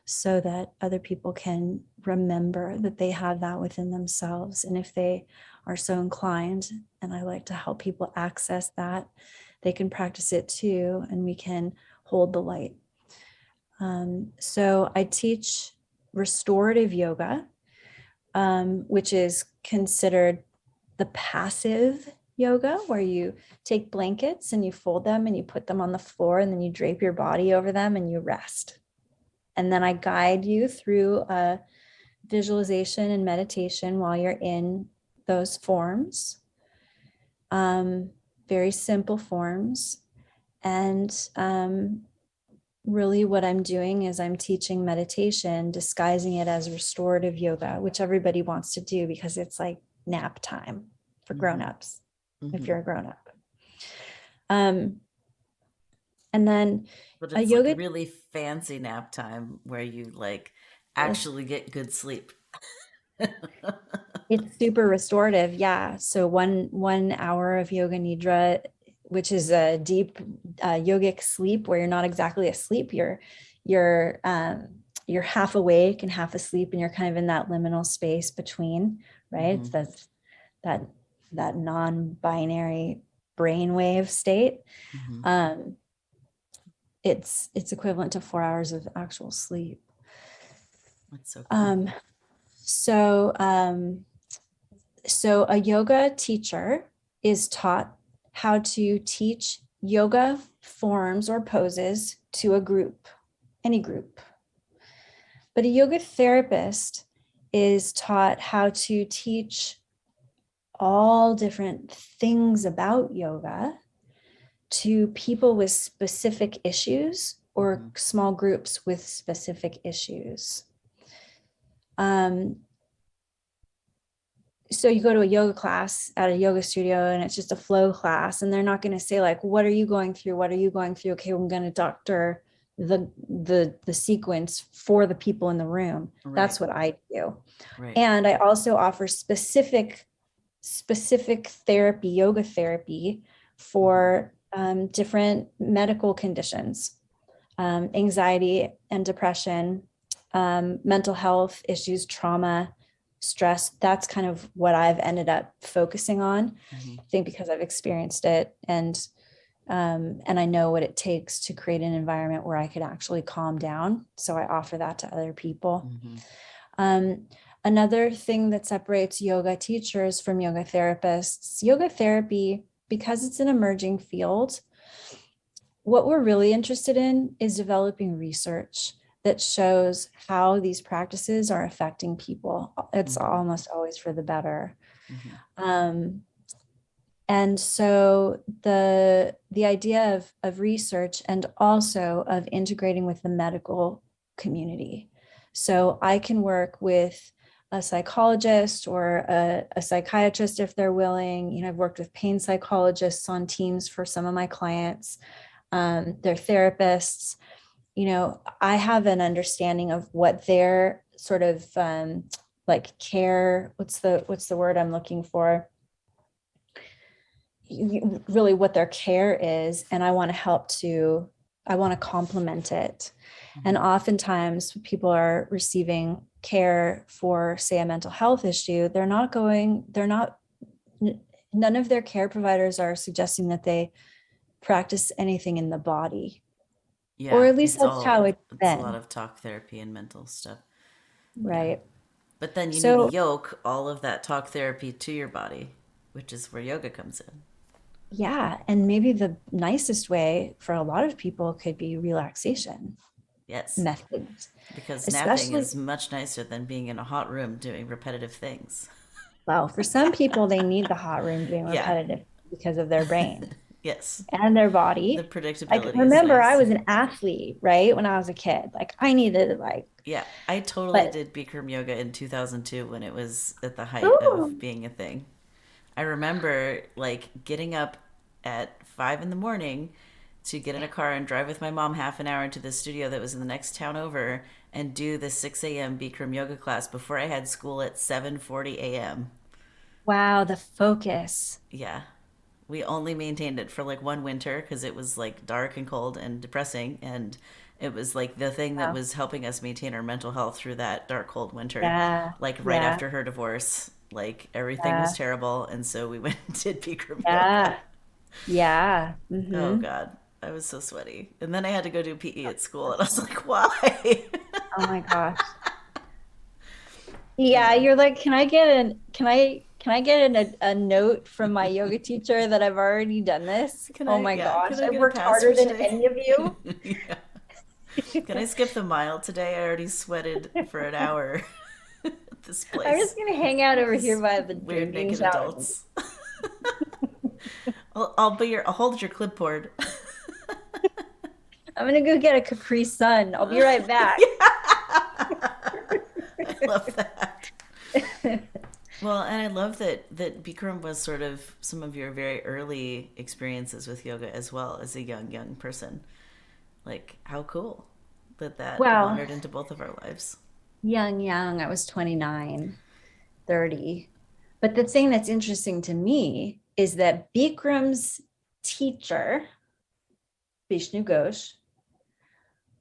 so that other people can remember that they have that within themselves. And if they are so inclined, and I like to help people access that, they can practice it too, and we can hold the light. So I teach restorative yoga, which is considered the passive yoga, where you take blankets and you fold them and you put them on the floor, and then you drape your body over them and you rest. And then I guide you through a visualization and meditation while you're in those forms, very simple forms. And really what I'm doing is I'm teaching meditation, disguising it as restorative yoga, which everybody wants to do because it's like nap time for grown-ups, if you're a grown-up. And then But a it's like yoga, really fancy nap time where you like actually get good sleep. it's super restorative. Yeah. So one hour of yoga nidra, which is a deep yogic sleep where you're not exactly asleep. You're half awake and half asleep, and you're kind of in that liminal space between, right? That's that non-binary brainwave state. It's equivalent to 4 hours of actual sleep. That's so cool. So a yoga teacher is taught how to teach yoga forms or poses to a group, any group. But a yoga therapist is taught how to teach all different things about yoga to people with specific issues or small groups with specific issues. So you go to a yoga class at a yoga studio and it's just a flow class, and they're not going to say like, what are you going through? What are you going through? Okay, I'm going to doctor the sequence for the people in the room. Right. That's what I do. Right. And I also offer specific therapy, yoga therapy for different medical conditions, anxiety and depression, mental health issues, trauma, stress. That's kind of what I've ended up focusing on. I think because I've experienced it, and I know what it takes to create an environment where I could actually calm down. So I offer that to other people. Another thing that separates yoga teachers from yoga therapists, yoga therapy, because it's an emerging field, what we're really interested in is developing research that shows how these practices are affecting people. It's almost always for the better. And so the idea of research, and also of integrating with the medical community. So I can work with a psychologist or a psychiatrist if they're willing. I've worked with pain psychologists on teams for some of my clients. They're therapists. I have an understanding of what their sort of like care, what's the word I'm looking for? Really what their care is. And I want to complement it. And oftentimes people are receiving care for, say, a mental health issue. None of their care providers are suggesting that they practice anything in the body. Yeah, or at least that's how it's a been. lot of talk therapy and mental stuff. Right. But then you need to So yoke all of that talk therapy to your body, which is where yoga comes in. yeah. And maybe the nicest way for a lot of people could be relaxation Yes, methods, because napping especially, is much nicer than being in a hot room doing repetitive things. well, for some people, they need the hot room doing Yeah, repetitive because of their brain yes. and their The body. Like, predictability is remember, I nice. was an athlete, right? When I was a kid, like, I needed, like, Yeah, I totally but, did Bikram yoga in 2002 when it was at the height of ooh, being a thing. I remember like getting up at 5 in the morning to get in a car and drive with my mom half an hour into the studio that was in the next town over and do the 6 a.m. Bikram yoga class before I had school at 7:40 a.m. wow, the focus. Yeah. We only maintained it for like one winter because it was like dark and cold and depressing, and it was like the thing that Wow. was helping us maintain our mental health through that dark cold winter, Yeah, like right yeah, after her divorce. Like everything was yeah, terrible, and so we went and did Bikram yoga. yeah, yeah. Oh Mm-hmm. god, I was so sweaty. And then I had to go do PE at school, and I was like, why? Oh my gosh. Yeah, Yeah. you're like, can I get a note from my yoga teacher that I've already done this? Can Oh I, my yeah, gosh, can I I've get a worked pass for harder than today? any of you. Yeah. Can I skip the mile today? I already sweated for an hour at this I'm just place. gonna hang out over here These by the weird drinking naked shower. adults. I'll hold your clipboard. I'm gonna go get a Capri Sun. I'll be right back. I love that. Well, and I love that Bikram was sort of some of your very early experiences with yoga as well as a young person. Like how cool that Well, wandered into both of our lives. young, I was 29, 30. But the thing that's interesting to me is that Bikram's teacher, Vishnu Ghosh,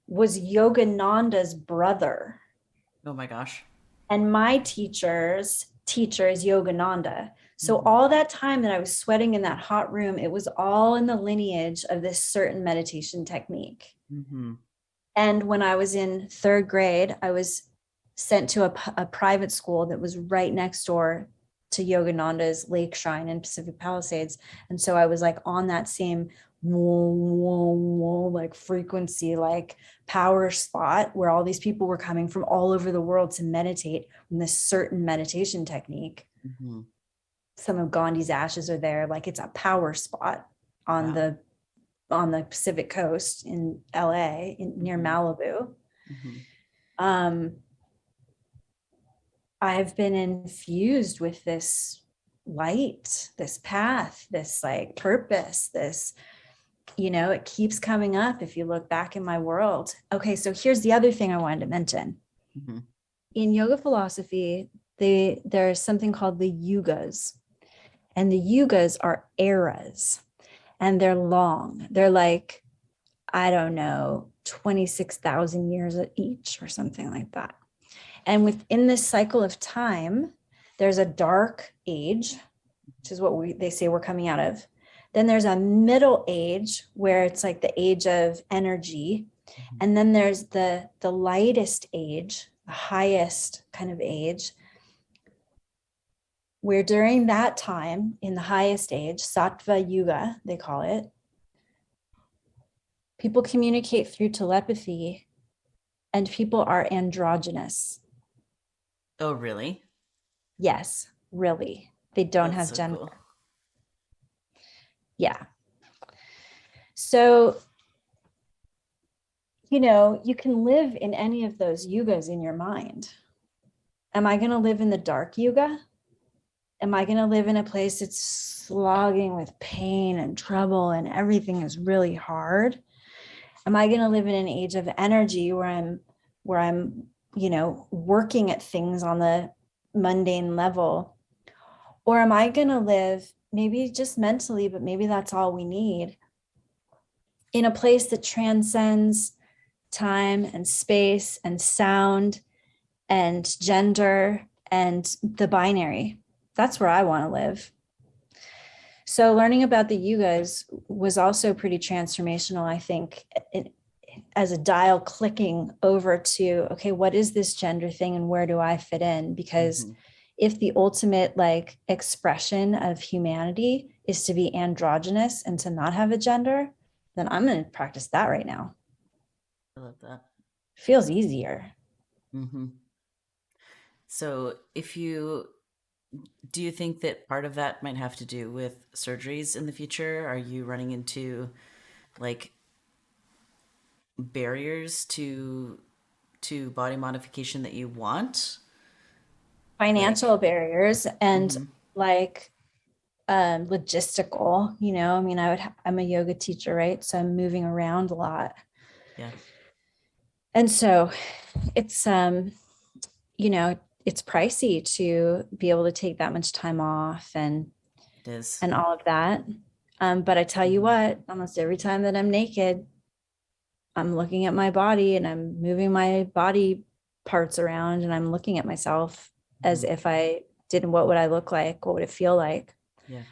was Yogananda's brother. Oh my gosh. And my teacher's teacher is Yogananda. So Mm-hmm. all that time that I was sweating in that hot room, it was all in the lineage of this certain meditation technique. Mm-hmm. And when I was in third grade, I was sent to a private school that was right next door to Yogananda's lake shrine in Pacific Palisades. And so I was like on that same whoa, whoa, whoa, like frequency, like power spot where all these people were coming from all over the world to meditate in this certain meditation technique. Mm-hmm. Some of Gandhi's ashes are there. Like it's a power spot on Wow. the Pacific coast in LA near Mm-hmm. Malibu. Mm-hmm. Um, I've been infused with this light, this path, this like purpose, this, it keeps coming up if you look back in my world. Okay, so here's the other thing I wanted to mention. Mm-hmm. In yoga philosophy, there's something called the yugas, and the yugas are eras, and they're long. They're like, I don't know, 26,000 years each or something like that. And within this cycle of time, there's a dark age, which is what they say we're coming out of. Then there's a middle age where it's like the age of energy. And then there's the lightest age, the highest kind of age, where during that time in the highest age, Sattva Yuga, they call it, people communicate through telepathy and people are androgynous. Oh, really? Yes, really. They don't That's have so gender. cool. Yeah. So, you can live in any of those yugas in your mind. Am I going to live in the dark yuga? Am I going to live in a place that's slogging with pain and trouble and everything is really hard? Am I going to live in an age of energy where I'm, working at things on the mundane level? Or am I going to live maybe just mentally, but maybe that's all we need, in a place that transcends time and space and sound and gender and the binary? That's where I want to live. So learning about the yugas was also pretty transformational, I think, as a dial clicking over to, okay, what is this gender thing and where do I fit in? Because Mm-hmm. if the ultimate like expression of humanity is to be androgynous and to not have a gender, then I'm going to practice that right now. I love that. Feels easier. Mm-hmm. So do you think that part of that might have to do with surgeries in the future? Are you running into like barriers to body modification that you want? Financial Like, barriers and mm-hmm, like logistical, I mean, I'm a yoga teacher, right? So I'm moving around a lot. yeah, And so it's it's pricey to be able to take that much time off it is. and all of that. But I tell you Mm-hmm, what, almost every time that I'm naked, I'm looking at my body and I'm moving my body parts around and I'm looking at myself as mm-hmm, if I didn't, what would I look like? What would it feel like? yeah.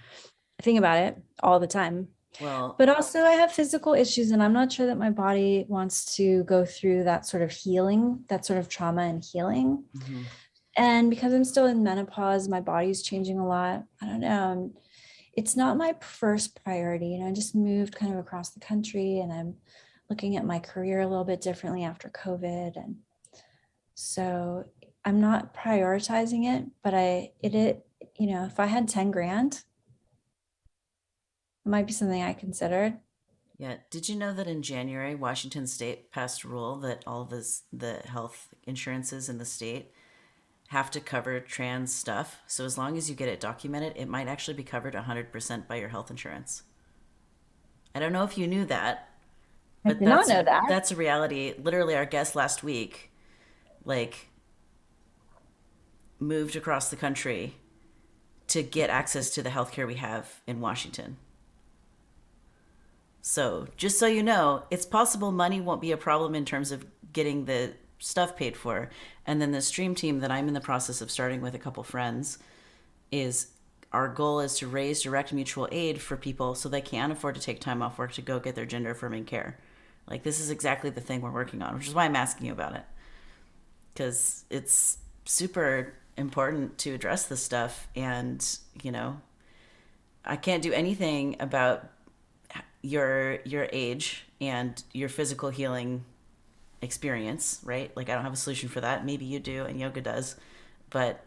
I think about it all the time. Well, But also, I have physical issues, and I'm not sure that my body wants to go through that sort of healing, that sort of trauma and healing. mm-hmm, And because I'm still in menopause, my body's changing a lot. I don't know. It's not my first priority. I just moved kind of across the country and I'm looking at my career a little bit differently after COVID. And so I'm not prioritizing it, but if I had 10 grand, it might be something I considered. yeah. Did you know that in January, Washington State passed a rule that all the health insurances in the state have to cover trans stuff. So as long as you get it documented, it might actually be covered 100% by your health insurance. I don't know if you knew that, I but did not know that. that's a reality. Literally, our guest last week, like, moved across the country to get access to the healthcare we have in Washington. So, just so you know, it's possible money won't be a problem in terms of getting the stuff paid for. And then the stream team that I'm in the process of starting with a couple friends is our goal is to raise direct mutual aid for people so they can afford to take time off work to go get their gender affirming care. Like, this is exactly the thing we're working on, which is why I'm asking you about it. Because it's super important to address this stuff. And, I can't do anything about your age and your physical healing experience, right? Like, I don't have a solution for that. Maybe you do and yoga does, but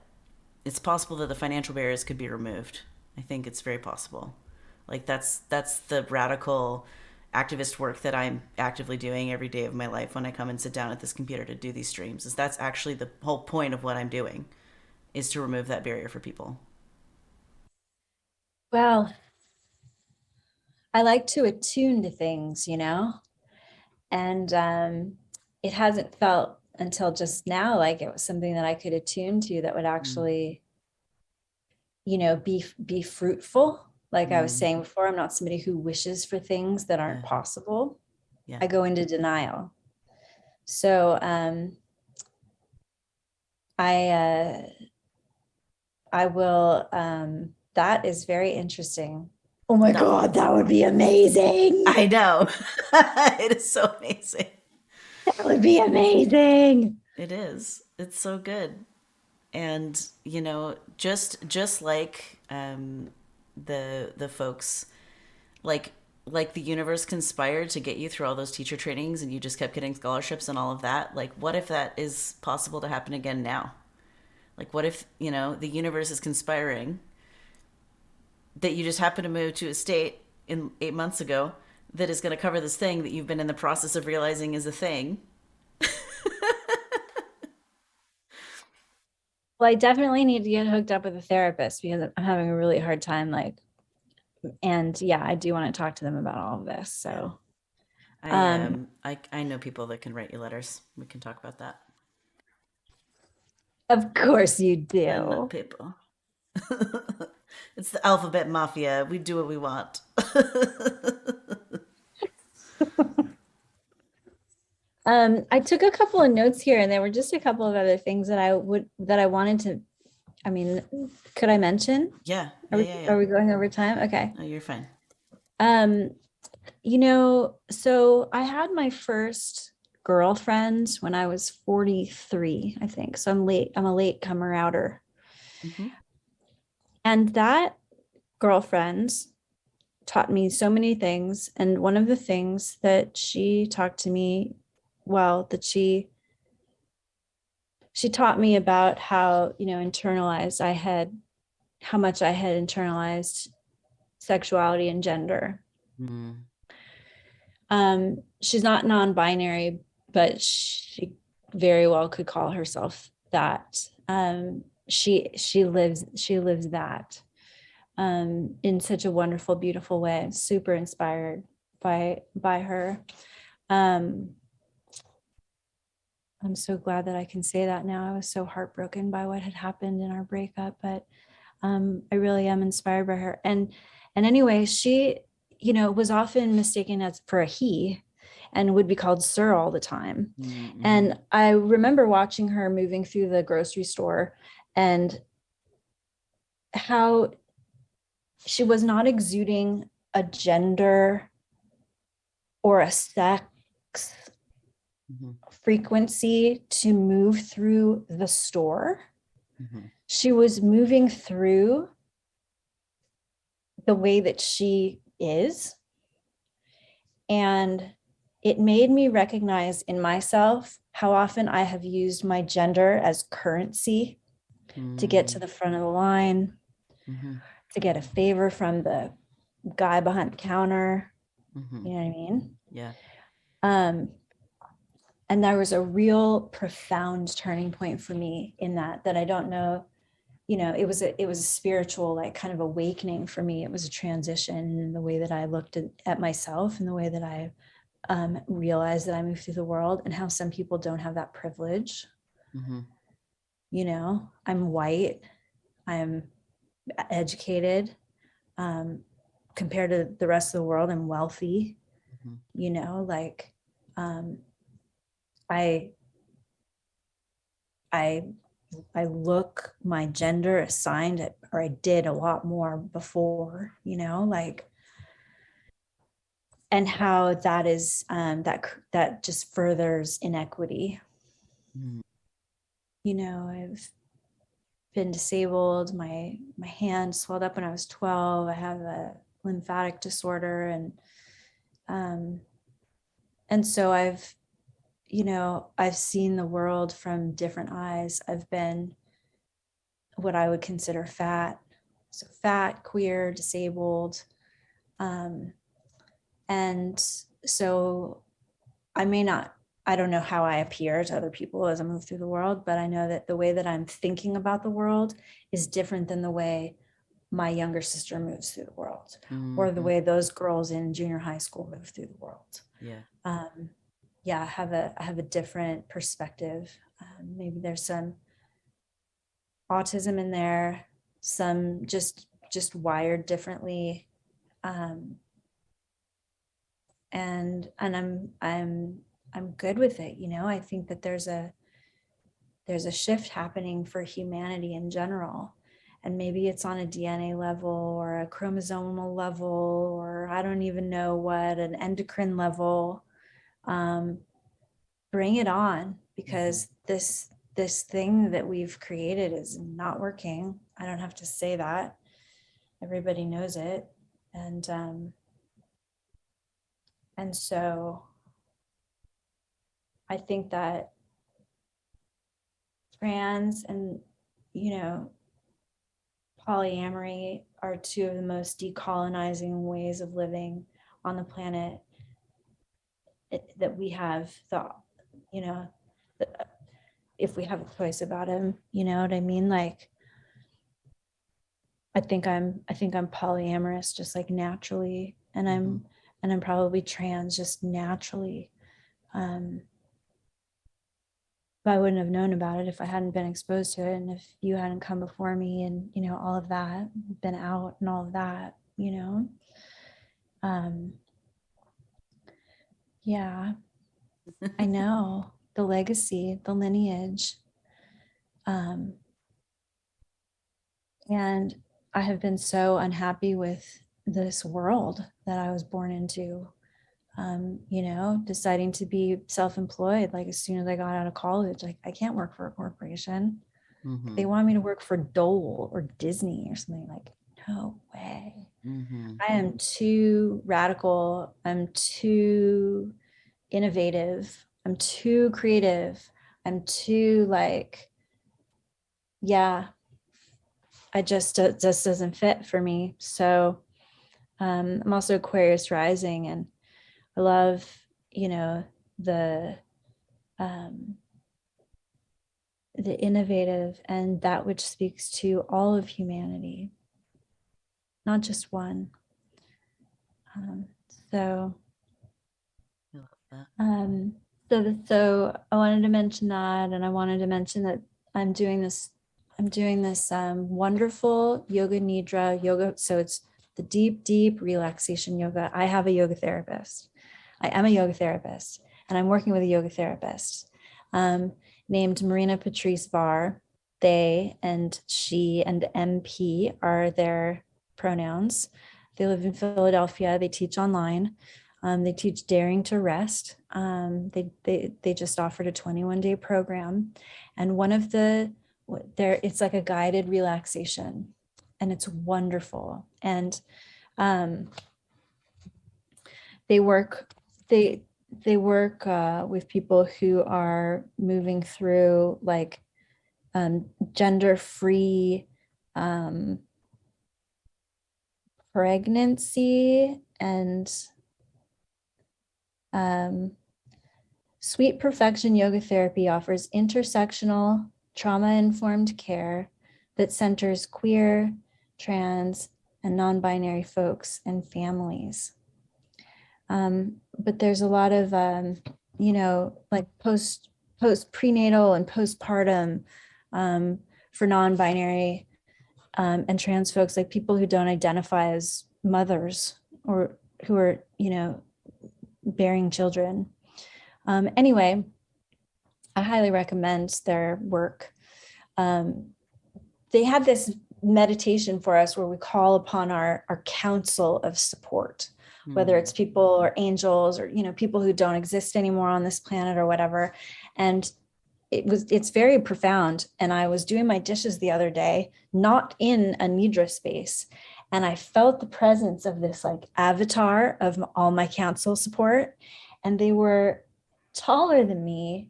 it's possible that the financial barriers could be removed. I think it's very possible. Like, that's the radical activist work that I'm actively doing every day of my life when I come and sit down at this computer to do these streams. Is that's actually the whole point of what I'm doing, is to remove that barrier for people. Well, I like to attune to things, and it hasn't felt until just now like it was something that I could attune to that would Mm, actually, be fruitful. Like I was mm, saying before, I'm not somebody who wishes for things that yeah, aren't possible. yeah. I go into denial. So I I will that is very interesting. Oh my No, God, that would be amazing. I know. It is so amazing. That would be amazing. It is. It's so good. And just like the folks, like like the universe conspired to get you through all those teacher trainings and you just kept getting scholarships and all of that. Like, what if that is possible to happen again now? Like, what if the universe is conspiring that you just happen to move to a state in 8 months ago that is going to cover this thing that you've been in the process of realizing is a thing. Well, I definitely need to get hooked up with a therapist because I'm having a really hard time. And yeah, I do want to talk to them about all of this. Yeah. So, I um, um I know people that can write you letters. We can talk about that. of course you I know do. people. It's the alphabet mafia. We do what we want. I took a couple of notes here, and there were just a couple of other things that I wanted to. I mean, could I mention? Yeah, Are yeah, we yeah, yeah. are we going over time? Okay. No, you're fine. Um, so I had my first girlfriend when I was 43, I think. So I'm a late comer outer. Hmm. And that girlfriend taught me so many things. And one of the things that she taught to me, well, that she taught me about how, internalized I had, how much I had internalized sexuality and gender. Mm. She's not non-binary, but she very well could call herself that. She lives that in such a wonderful, beautiful way. I'm super inspired by her. I'm so glad that I can say that now. I was so heartbroken by what had happened in our breakup, but I really am inspired by her. And anyway, she, was often mistaken as for a he and would be called sir all the time. Mm-hmm. And I remember watching her moving through the grocery store and how she was not exuding a gender or a sex Mm-hmm. frequency to move through the store. Mm-hmm. She was moving through the way that she is. And it made me recognize in myself how often I have used my gender as currency to get to the front of the line, Mm-hmm. to get a favor from the guy behind the counter. Mm-hmm. You know what I mean? Yeah. And there was a real profound turning point for me in that I don't know, it was a spiritual, like, kind of awakening for me. It was a transition in the way that I looked at myself and the way that I realized that I moved through the world, and how some people don't have that privilege. Mm-hmm. I'm white, I'm educated, compared to the rest of the world, I'm wealthy. Mm-hmm. Like, I look my gender assigned, or I did a lot more before, like, and how that is that just furthers inequity. Mm-hmm. I've been disabled. My hand swelled up when I was 12. I have a lymphatic disorder, and so I've seen the world from different eyes. I've been what I would consider fat. So fat, queer, disabled. And so I don't know how I appear to other people as I move through the world, but I know that the way that I'm thinking about the world is different than the way my younger sister moves through the world, or the way those girls in junior high school move through the world. Yeah. I have a different perspective. Maybe there's some autism in there, some just wired differently, and I'm good with it. I think that there's a shift happening for humanity in general, and maybe it's on a DNA level or a chromosomal level, or I don't even know what, an endocrine level. Bring it on, because this thing that we've created is not working. I don't have to say that. Everybody knows it. And so I think that trans and, polyamory are two of the most decolonizing ways of living on the planet that we have thought, if we have a choice about him, you know what I mean? Like, I think I'm polyamorous just like naturally, and I'm probably trans just naturally. But I wouldn't have known about it if I hadn't been exposed to it, and if you hadn't come before me, and all of that, been out and all of that, yeah, I know the legacy, the lineage, and I have been so unhappy with this world that I was born into. Deciding to be self-employed, like, as soon as I got out of college, like, I can't work for a corporation. They want me to work for Dole or Disney or something. Like, no way. Mm-hmm. I am too radical. I'm too innovative. I'm too creative. I'm too like, yeah, I just doesn't fit for me. So I'm also Aquarius rising, and I love, you know, the um, the innovative and that which speaks to all of humanity, not just one. Um, so, I love that. um, so I wanted to mention that, and I wanted to mention that I'm doing this. I'm doing this wonderful yoga nidra yoga. So it's the deep, deep relaxation yoga. I have a yoga therapist. I am a yoga therapist, and I'm working with a yoga therapist um, named Marina Patrice Varr. They and she and MP are their pronouns. They live in Philadelphia. They teach online. They teach Daring to Rest. They just offered a 21-day program, and one of the there it's like a guided relaxation, and it's wonderful. And um, they work they they work with people who are moving through like gender free um, pregnancy and um, Sweet Perfection Yoga Therapy offers intersectional, trauma informed care that centers queer, trans, and non binary folks and families. But there's a lot of, like post prenatal and postpartum for non binary and trans folks, like people who don't identify as mothers or who are, bearing children. Anyway, I highly recommend their work. Um, they have this meditation for us where we call upon our council of support, whether Mm. it's people or angels or people who don't exist anymore on this planet or whatever. And it's very profound. And I was doing my dishes the other day, not in a nidra space, and I felt the presence of this like avatar of all my council support, and they were taller than me,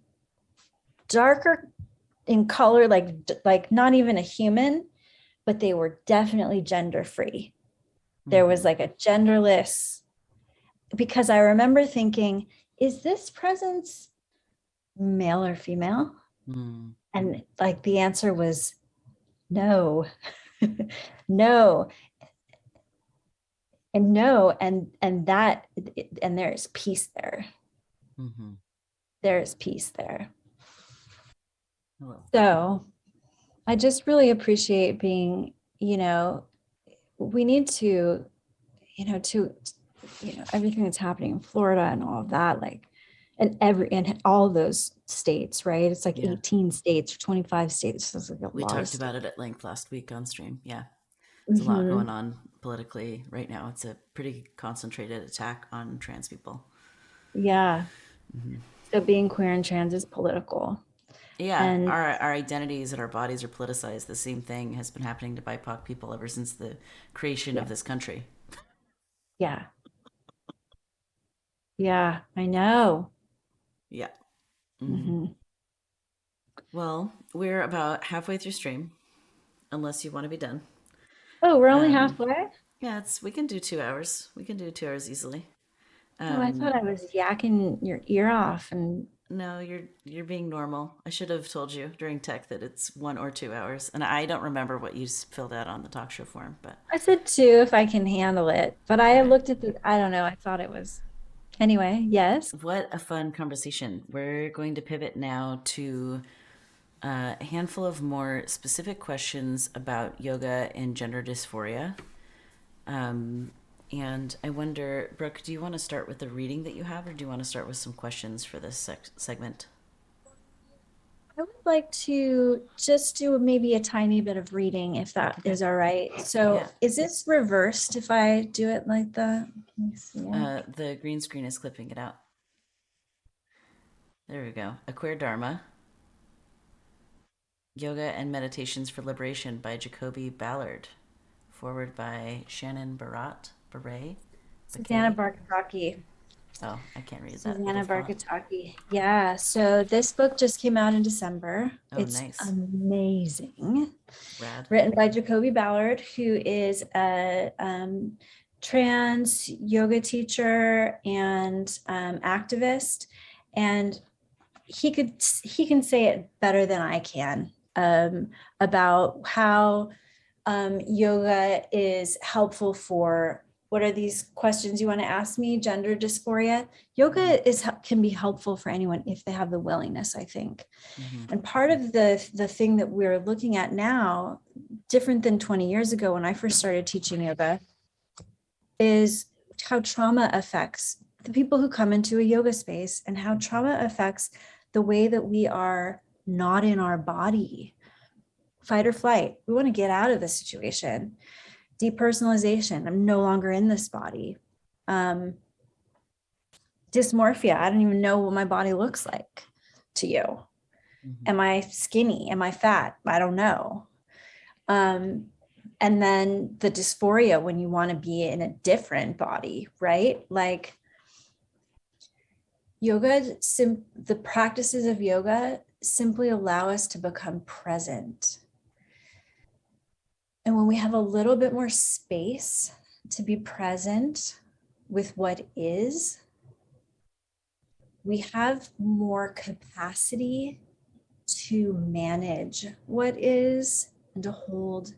darker in color, like not even a human, but they were definitely gender free. There was Mm-hmm. like a genderless, because I remember thinking, is this presence male or female? Mm. And like the answer was no, no, and no, and that, and there's peace there. Mm-hmm. There's peace there. I love that. So I just really appreciate being, we need to, to, everything that's happening in Florida and all of that, like, and all those states, right? It's like Yeah. 18 states, 25 states. It's like a We lot of talked states. about it at length last week on stream. Yeah. There's a lot Mm-hmm. going on politically right now. It's a pretty concentrated attack on trans people. Yeah. Mm-hmm. So being queer and trans is political. Yeah, And our identities and our bodies are politicized. The same thing has been happening to BIPOC people ever since the creation yeah, of this country. yeah, yeah, I know. Yeah. Mm-hmm. Hmm. Well, we're about halfway through stream, unless you want to be done. Oh, we're only Um, halfway? yeah, we can do 2 hours. We can do 2 hours easily. Oh, I thought I was yakking your ear off. And No, you're being normal. I should have told you during tech that it's 1 or 2 hours, and I don't remember what you filled out on the talk show form. But I said two if I can handle it. But I okay, looked at I don't know, I thought it was. Anyway, yes. what a fun conversation. We're going to pivot now to a handful of more specific questions about yoga and gender dysphoria. Um, and I wonder, Brooke, do you want to start with the reading that you have, or do you want to start with some questions for this segment? I would like to just do maybe a tiny bit of reading if that Okay. is all right. So Yeah. is this reversed if I do it like that? Let me see it. The green screen is clipping it out. There we go. A Queer Dharma, Yoga and Meditations for Liberation by Jacoby Ballard forward by Shannon Barat. Susanna Barkataki. Oh, I can't read that Susanna little font. Barkataki. Yeah. So this book just came out in December. Oh, It's nice. amazing. Rad. Written by Jacoby Ballard, who is a trans yoga teacher and activist. And he can say it better than I can about how yoga is helpful for, what are these questions you want to ask me? Gender dysphoria. Yoga can be helpful for anyone if they have the willingness, I think. And part of the thing that we're looking at now, different than 20 years ago when I first started teaching yoga, is how trauma affects the people who come into a yoga space, and how trauma affects the way that we are not in our body. Fight or flight. We want to get out of the situation. Depersonalization. I'm no longer in this body. Dysmorphia. I don't even know what my body looks like to you. Am I skinny? Am I fat? I don't know. And then the dysphoria, when you want to be in a different body, right? Like yoga, the practices of yoga simply allow us to become present. And when we have a little bit more space to be present with what is, we have more capacity to manage what is and to hold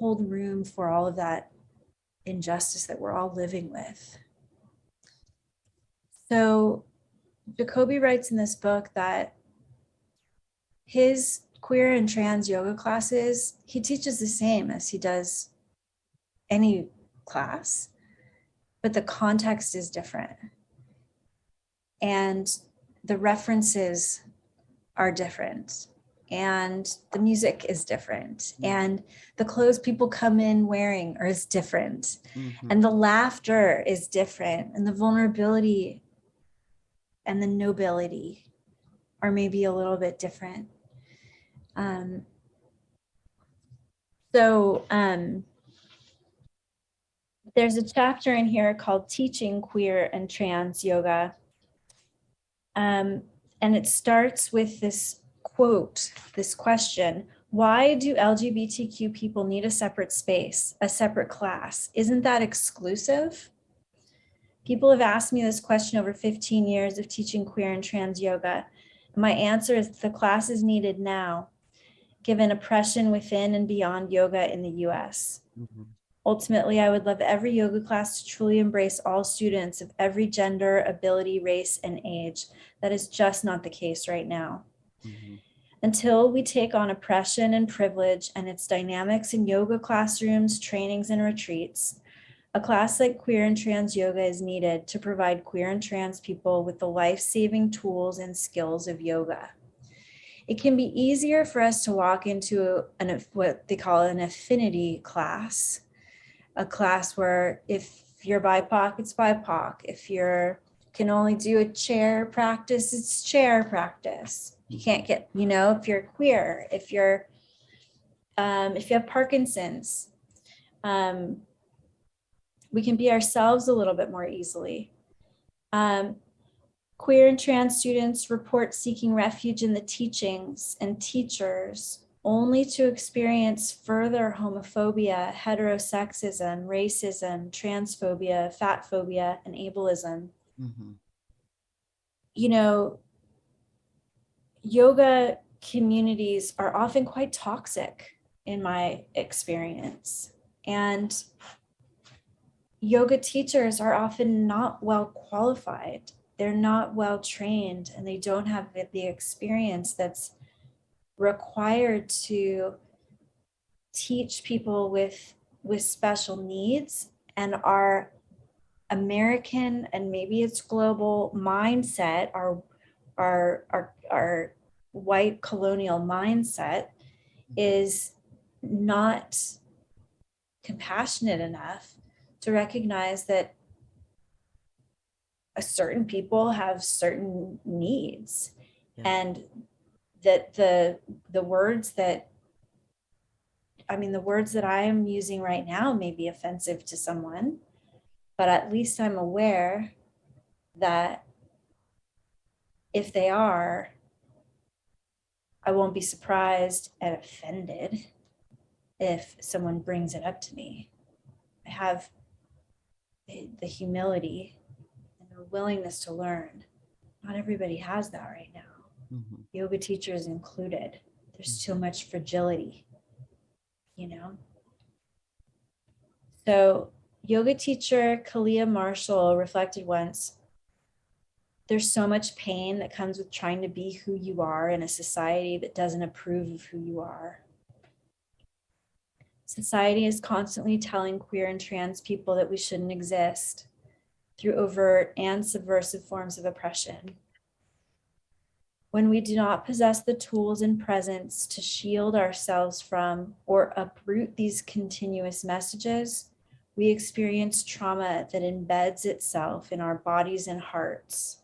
room for all of that injustice that we're all living with. So Jacoby writes in this book that his queer and trans yoga classes, he teaches the same as he does any class, but the context is different. And the references are different. And the music is different. And the clothes people come in wearing is different. And the laughter is different. And the vulnerability and the nobility are maybe a little bit different. So there's a chapter in here called Teaching Queer and Trans Yoga. And it starts with this quote, this question: why do LGBTQ people need a separate space, a separate class? Isn't that exclusive? People have asked me this question over 15 years of teaching queer and trans yoga. My answer is the class is needed now, given oppression within and beyond yoga in the US. Ultimately, I would love every yoga class to truly embrace all students of every gender, ability, race, and age. That is just not the case right now. Until we take on oppression and privilege and its dynamics in yoga classrooms, trainings, and retreats, a class like queer and trans yoga is needed to provide queer and trans people with the life-saving tools and skills of yoga. It can be easier for us to walk into what they call an affinity class, a class where if you're BIPOC, it's BIPOC. If you can only do a chair practice, it's chair practice. You can't get, if you're queer, if you have Parkinson's, we can be ourselves a little bit more easily. Queer and trans students report seeking refuge in the teachings and teachers only to experience further homophobia, heterosexism, racism, transphobia, fat phobia, and ableism. Yoga communities are often quite toxic in my experience. And yoga teachers are often not well qualified. They're not well trained, and they don't have the experience that's required to teach people with special needs. And our American, and maybe it's global mindset, our white colonial mindset is not compassionate enough to recognize that certain people have certain needs, and that the words that I mean, the words that I am using right now may be offensive to someone, but at least I'm aware that if they are, I won't be surprised and offended if someone brings it up to me. I have the humility and the willingness to learn. Not everybody has that right now. Mm-hmm. Yoga teachers included. There's too much fragility, you know? So, yoga teacher Kalia Marshall reflected once, there's so much pain that comes with trying to be who you are in a society that doesn't approve of who you are. Society is constantly telling queer and trans people that we shouldn't exist through overt and subversive forms of oppression. When we do not possess the tools and presence to shield ourselves from or uproot these continuous messages, we experience trauma that embeds itself in our bodies and hearts,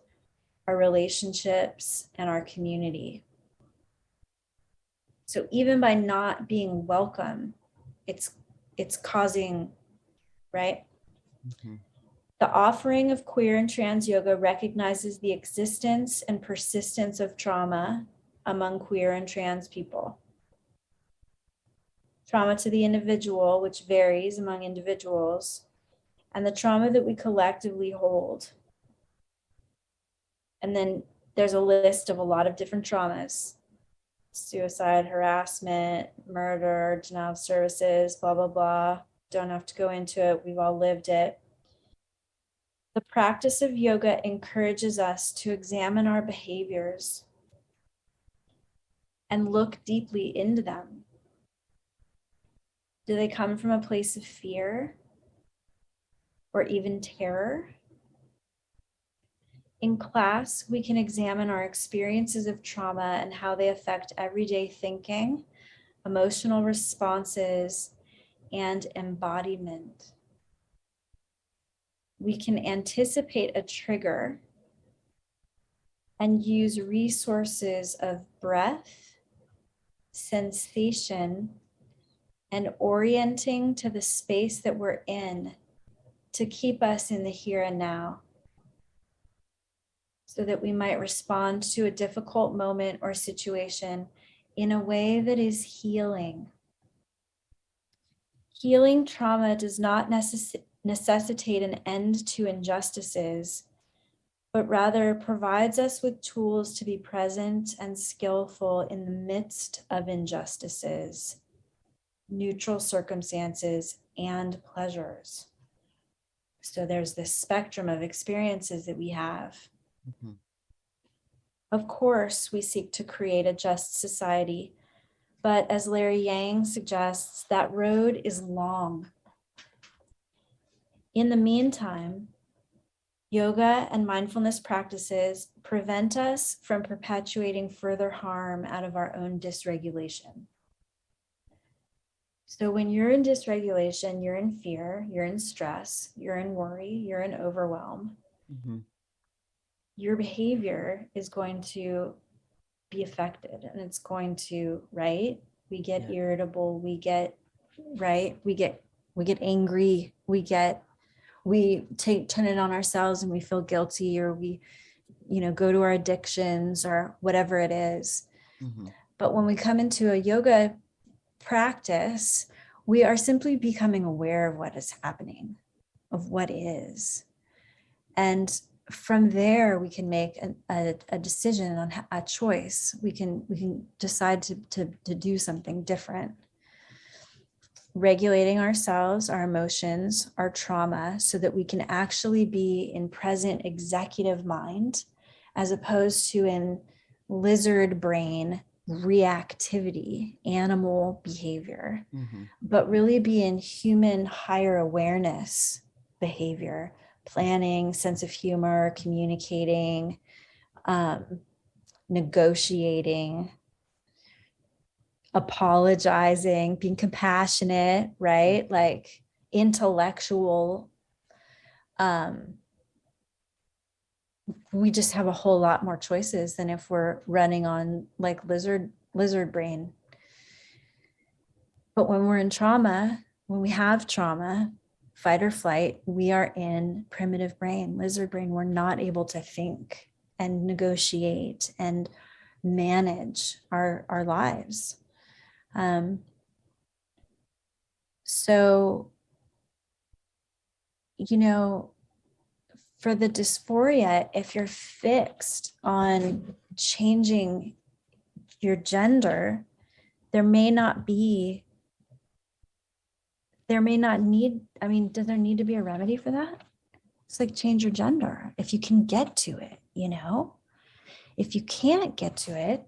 our relationships, and our community. So even by not being welcome, it's causing, right? Mm-hmm. The offering of queer and trans yoga recognizes the existence and persistence of trauma among queer and trans people. Trauma to the individual, which varies among individuals, and the trauma that we collectively hold. And then there's a list of a lot of different traumas: suicide, harassment, murder, denial of services, blah, blah, blah. Don't have to go into it. We've all lived it. The practice of yoga encourages us to examine our behaviors and look deeply into them. Do they come from a place of fear or even terror? In class, we can examine our experiences of trauma and how they affect everyday thinking, emotional responses, and embodiment. We can anticipate a trigger and use resources of breath, sensation, and orienting to the space that we're in to keep us in the here and now, so that we might respond to a difficult moment or situation in a way that is healing. Healing trauma does not necessitate an end to injustices, but rather provides us with tools to be present and skillful in the midst of injustices, neutral circumstances, and pleasures. So there's this spectrum of experiences that we have. Mm-hmm. Of course, we seek to create a just society, but as Larry Yang suggests, that road is long. In the meantime, yoga and mindfulness practices prevent us from perpetuating further harm out of our own dysregulation. So when you're in dysregulation, you're in fear, you're in stress, you're in worry, you're in overwhelm. Mm-hmm. Your behavior is going to be affected, and it's going to, right? We get irritable, we get, right? We get angry, we turn it on ourselves and we feel guilty, or we, go to our addictions or whatever it is. Mm-hmm. But when we come into a yoga practice, we are simply becoming aware of what is happening, of what is. And from there, we can make a decision on a choice. We can decide to do something different. Regulating ourselves, our emotions, our trauma, so that we can actually be in present executive mind, as opposed to in lizard brain reactivity, animal behavior, but really be in human higher awareness behavior, planning, sense of humor, communicating, negotiating, apologizing, being compassionate, right? Like intellectual. We just have a whole lot more choices than if we're running on like lizard brain. But when we're in trauma, when we have trauma, fight or flight, we are in primitive brain, lizard brain. We're not able to think and negotiate and manage our lives. So, you know, for the dysphoria, if you're fixed on changing your gender, there may not be, there may not need, I mean, does there need to be a remedy for that? It's like change your gender if you can get to it, you know? If you can't get to it,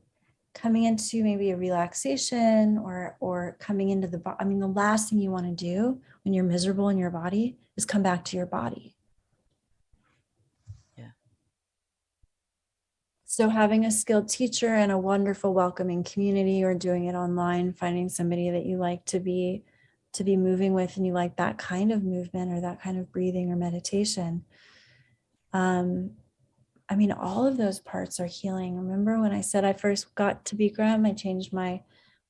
coming into maybe a relaxation or coming into the I mean, the last thing you want to do when you're miserable in your body is come back to your body. Yeah. So having a skilled teacher and a wonderful welcoming community, or doing it online, finding somebody that you like to be moving with and you like that kind of movement or that kind of breathing or meditation. I mean, all of those parts are healing. Remember when I said I first got to Bikram, I changed my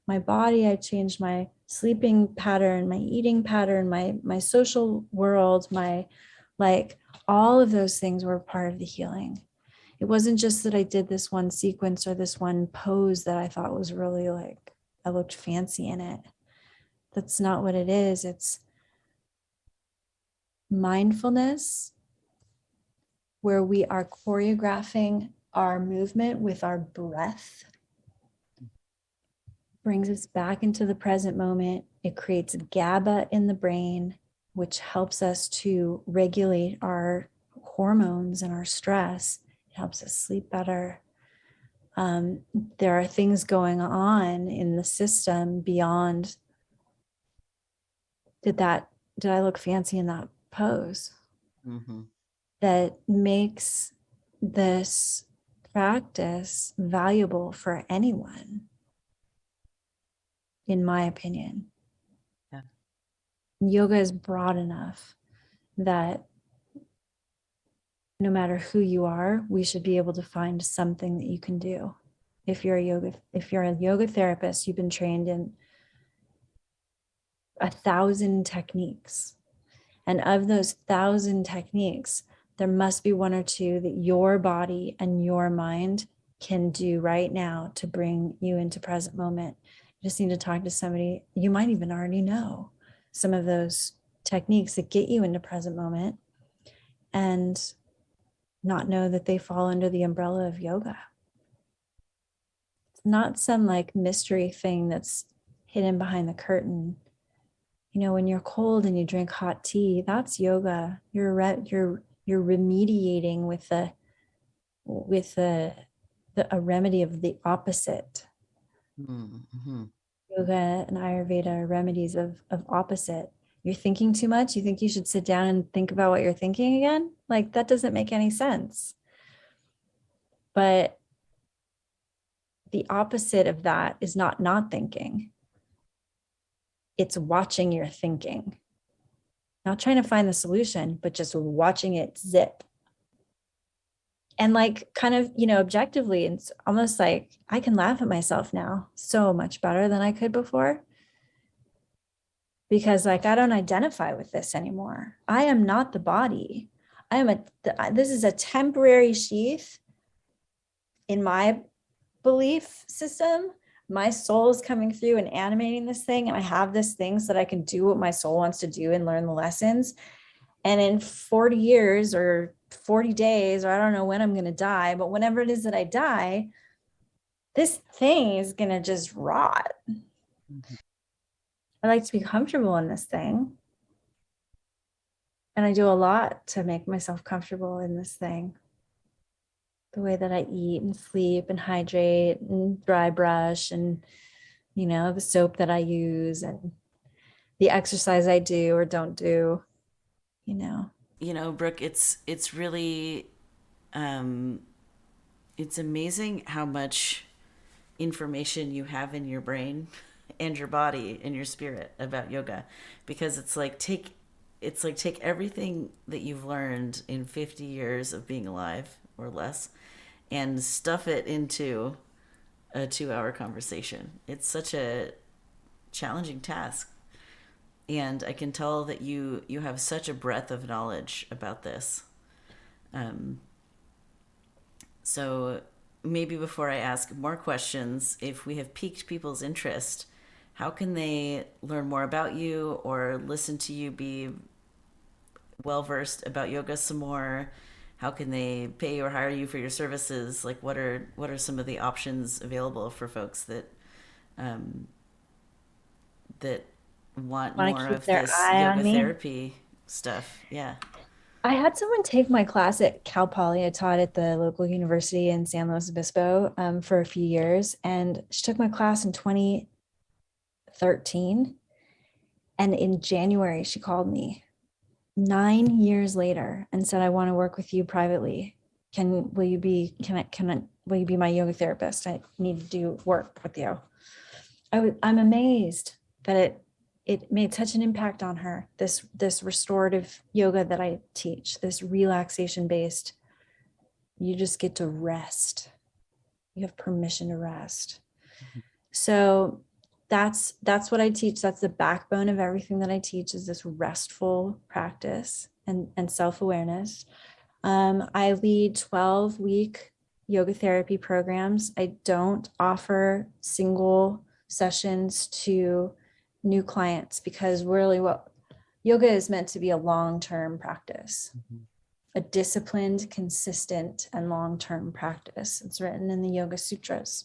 body, I changed my sleeping pattern, my eating pattern, my social world, my, like, all of those things were part of the healing. It wasn't just that I did this one sequence or this one pose that I thought was really, like, I looked fancy in it. That's not what it is. It's mindfulness, where we are choreographing our movement with our breath, brings us back into the present moment. It creates GABA in the brain, which helps us to regulate our hormones and our stress. It helps us sleep better. There are things going on in the system beyond, did I look fancy in that pose? Mm-hmm. That makes this practice valuable for anyone, in my opinion. Yeah. Yoga is broad enough that no matter who you are, we should be able to find something that you can do. If you're a yoga therapist, you've been trained in 1,000 techniques. And of those 1,000 techniques, there must be one or two that your body and your mind can do right now to bring you into present moment. You just need to talk to somebody. You might even already know some of those techniques that get you into present moment and not know that they fall under the umbrella of yoga. It's not some like mystery thing that's hidden behind the curtain. You know, when you're cold and you drink hot tea, that's yoga. You're remediating with a remedy of the opposite. Mm-hmm. Yoga and Ayurveda are remedies of opposite. You're thinking too much. You think you should sit down and think about what you're thinking again? Like, that doesn't make any sense. But the opposite of that is not thinking. It's watching your thinking. Not trying to find the solution, but just watching it zip. And like, kind of, you know, objectively, it's almost like I can laugh at myself now so much better than I could before. Because like, I don't identify with this anymore. I am not the body. This is a temporary sheath in my belief system. My soul is coming through and animating this thing, and I have this thing so that I can do what my soul wants to do and learn the lessons. And in 40 years or 40 days, or I don't know when I'm going to die, but whenever it is that I die, this thing is going to just rot. Mm-hmm. I like to be comfortable in this thing. And I do a lot to make myself comfortable in this thing. The way that I eat and sleep and hydrate and dry brush, and, you know, the soap that I use and the exercise I do or don't do, you know. You know, Brooke, it's really um, it's amazing how much information you have in your brain and your body and your spirit about yoga, because it's like take everything that you've learned in 50 years of being alive or less and stuff it into a 2-hour conversation. It's such a challenging task. And I can tell that you have such a breadth of knowledge about this. Um, so maybe before I ask more questions, if we have piqued people's interest, how can they learn more about you or listen to you be well versed about yoga some more? How can they pay or hire you for your services? Like, what are some of the options available for folks um, that want Want to more keep of their this eye on yoga me? therapy stuff? Yeah. I had someone take my class at Cal Poly. I taught at the local university in San Luis Obispo for a few years, and she took my class in 2013. And in January, she called me 9 years later and said, "I want to work with you privately. Will you be my yoga therapist? I need to do work with you." I'm amazed that it made such an impact on her. This restorative yoga that I teach, this relaxation based, you just get to rest. You have permission to rest. So that's what I teach. That's the backbone of everything that I teach, is this restful practice and self-awareness. I lead 12-week yoga therapy programs. I don't offer single sessions to new clients, because really what yoga is meant to be a long-term practice, a disciplined, consistent, and long-term practice. It's written in the Yoga Sutras.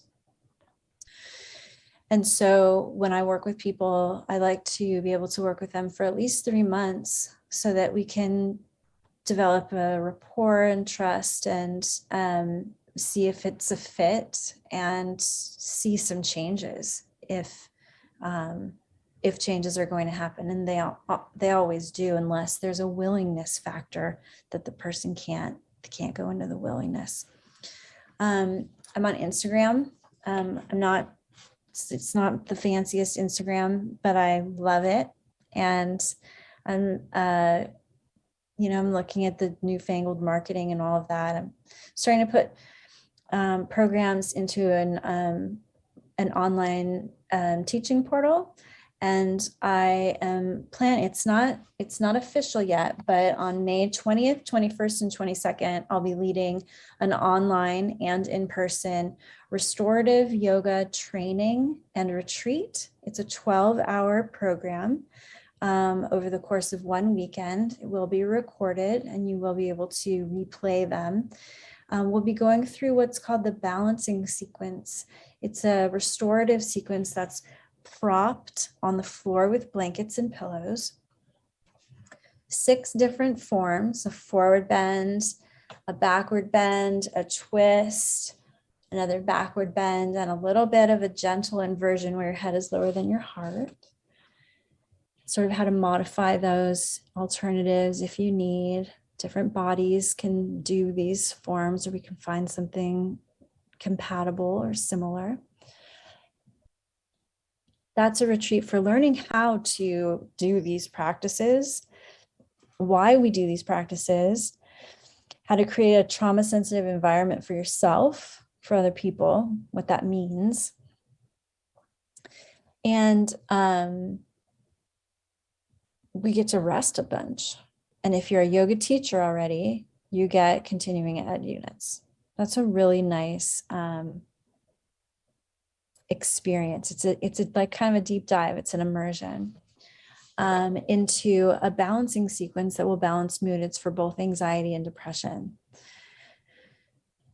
And so when I work with people, I like to be able to work with them for at least 3 months so that we can develop a rapport and trust, and see if it's a fit, and see some changes if changes are going to happen. And they always do, unless there's a willingness factor that the person can't go into the willingness. I'm on Instagram. It's not the fanciest Instagram, but I love it. And I'm I'm looking at the newfangled marketing and all of that. I'm starting to put programs into an online teaching portal, and I am planning. It's not official yet, but on May 20th, 21st, and 22nd, I'll be leading an online and in-person restorative yoga training and retreat. It's a 12-hour program. Over the course of one weekend. It will be recorded and you will be able to replay them. We'll be going through what's called the balancing sequence. It's a restorative sequence that's propped on the floor with blankets and pillows. 6 different forms: a forward bend, a backward bend, a twist, another backward bend, and a little bit of a gentle inversion where your head is lower than your heart. Sort of how to modify those alternatives if you need. Different bodies can do these forms, or we can find something compatible or similar. That's a retreat for learning how to do these practices, why we do these practices, how to create a trauma-sensitive environment for yourself, for other people, what that means. And we get to rest a bunch. And if you're a yoga teacher already, you get continuing ed units. That's a really nice experience. It's a like kind of a deep dive. It's an immersion into a balancing sequence that will balance mood. It's for both anxiety and depression.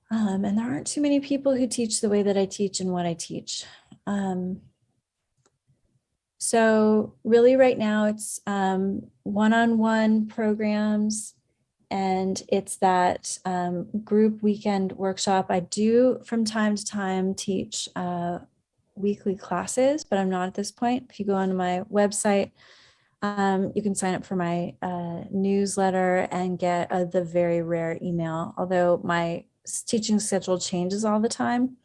And there aren't too many people who teach the way that I teach and what I teach. So really right now it's one-on-one programs, and it's that group weekend workshop. I do from time to time teach weekly classes, but I'm not at this point. If you go onto my website, you can sign up for my newsletter and get the very rare email, although my teaching schedule changes all the time.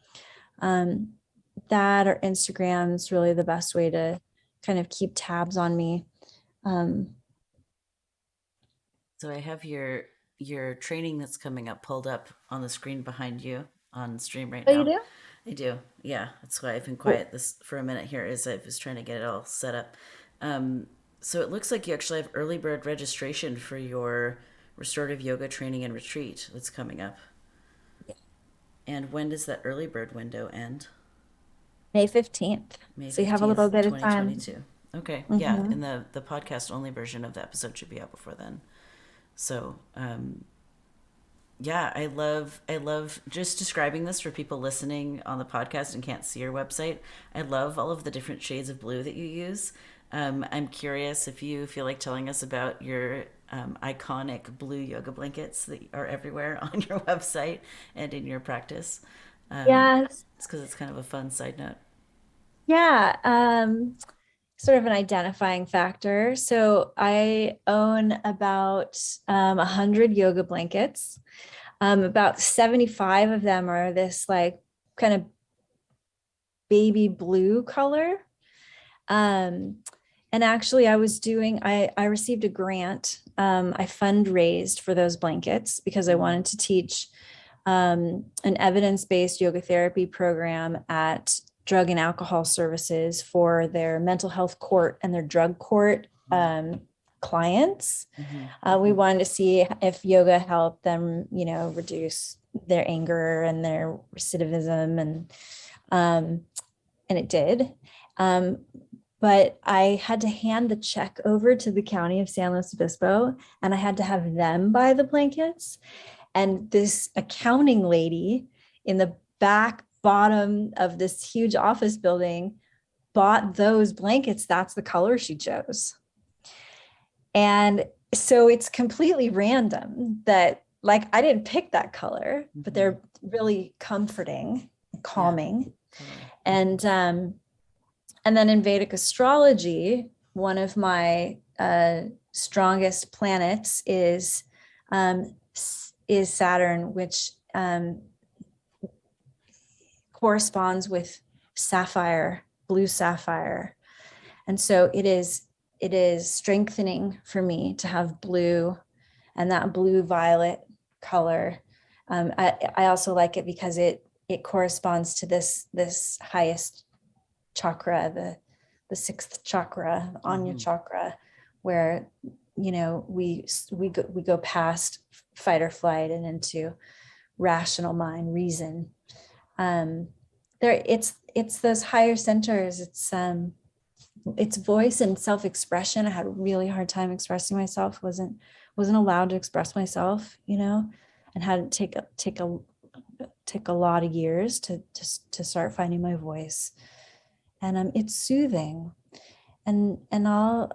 That or Instagram is really the best way to kind of keep tabs on me. So I have your training that's coming up pulled up on the screen behind you on stream right Oh, you now. do? I do. Yeah, that's why I've been Cool. quiet this for a minute here. Is I was trying to get it all set up. Um, so it looks like you actually have early bird registration for your restorative yoga training and retreat that's coming up. And when does that early bird window end? May 15th. May So you have a little 15th, bit of time. 2022. Okay, yeah, Hmm. and the podcast only version of the episode should be out before then. So, yeah, I love just describing this for people listening on the podcast and can't see your website. I love all of the different shades of blue that you use. I'm curious if you feel like telling us about your iconic blue yoga blankets that are everywhere on your website and in your practice. Yes. It's because it's kind of a fun side note. Yeah. Sort of an identifying factor. So I own about 100 yoga blankets. About 75 of them are this like kind of baby blue color. Um, and actually, I received a grant. I fundraised for those blankets because I Mm, wanted to teach an evidence-based yoga therapy program at Drug and Alcohol Services for their mental health court and their drug court clients. mm-hmm, We wanted to see if yoga helped them, reduce their anger and their recidivism, um, and it did. Um, but I had to hand the check over to the county of San Luis Obispo, and I had to have them buy the blankets. And this accounting lady in the back bottom of this huge office building bought those blankets. That's the color she chose. And so it's completely random that, like, I didn't pick that color, but mm-hmm. they're really comforting, Yeah, calming. totally. And then in Vedic astrology, one of my strongest planets um, is Saturn, which corresponds with sapphire, blue sapphire. And so it is strengthening for me to have blue and that blue violet color. I also like it because it corresponds to this highest chakra, the sixth chakra, Anya Mm-hmm. chakra, where we go past fight or flight and into rational mind, reason. There, it's those higher centers. It's voice and self-expression. I had a really hard time expressing myself. Wasn't allowed to express myself, and had to take a lot of years to start finding my voice. And it's soothing, and I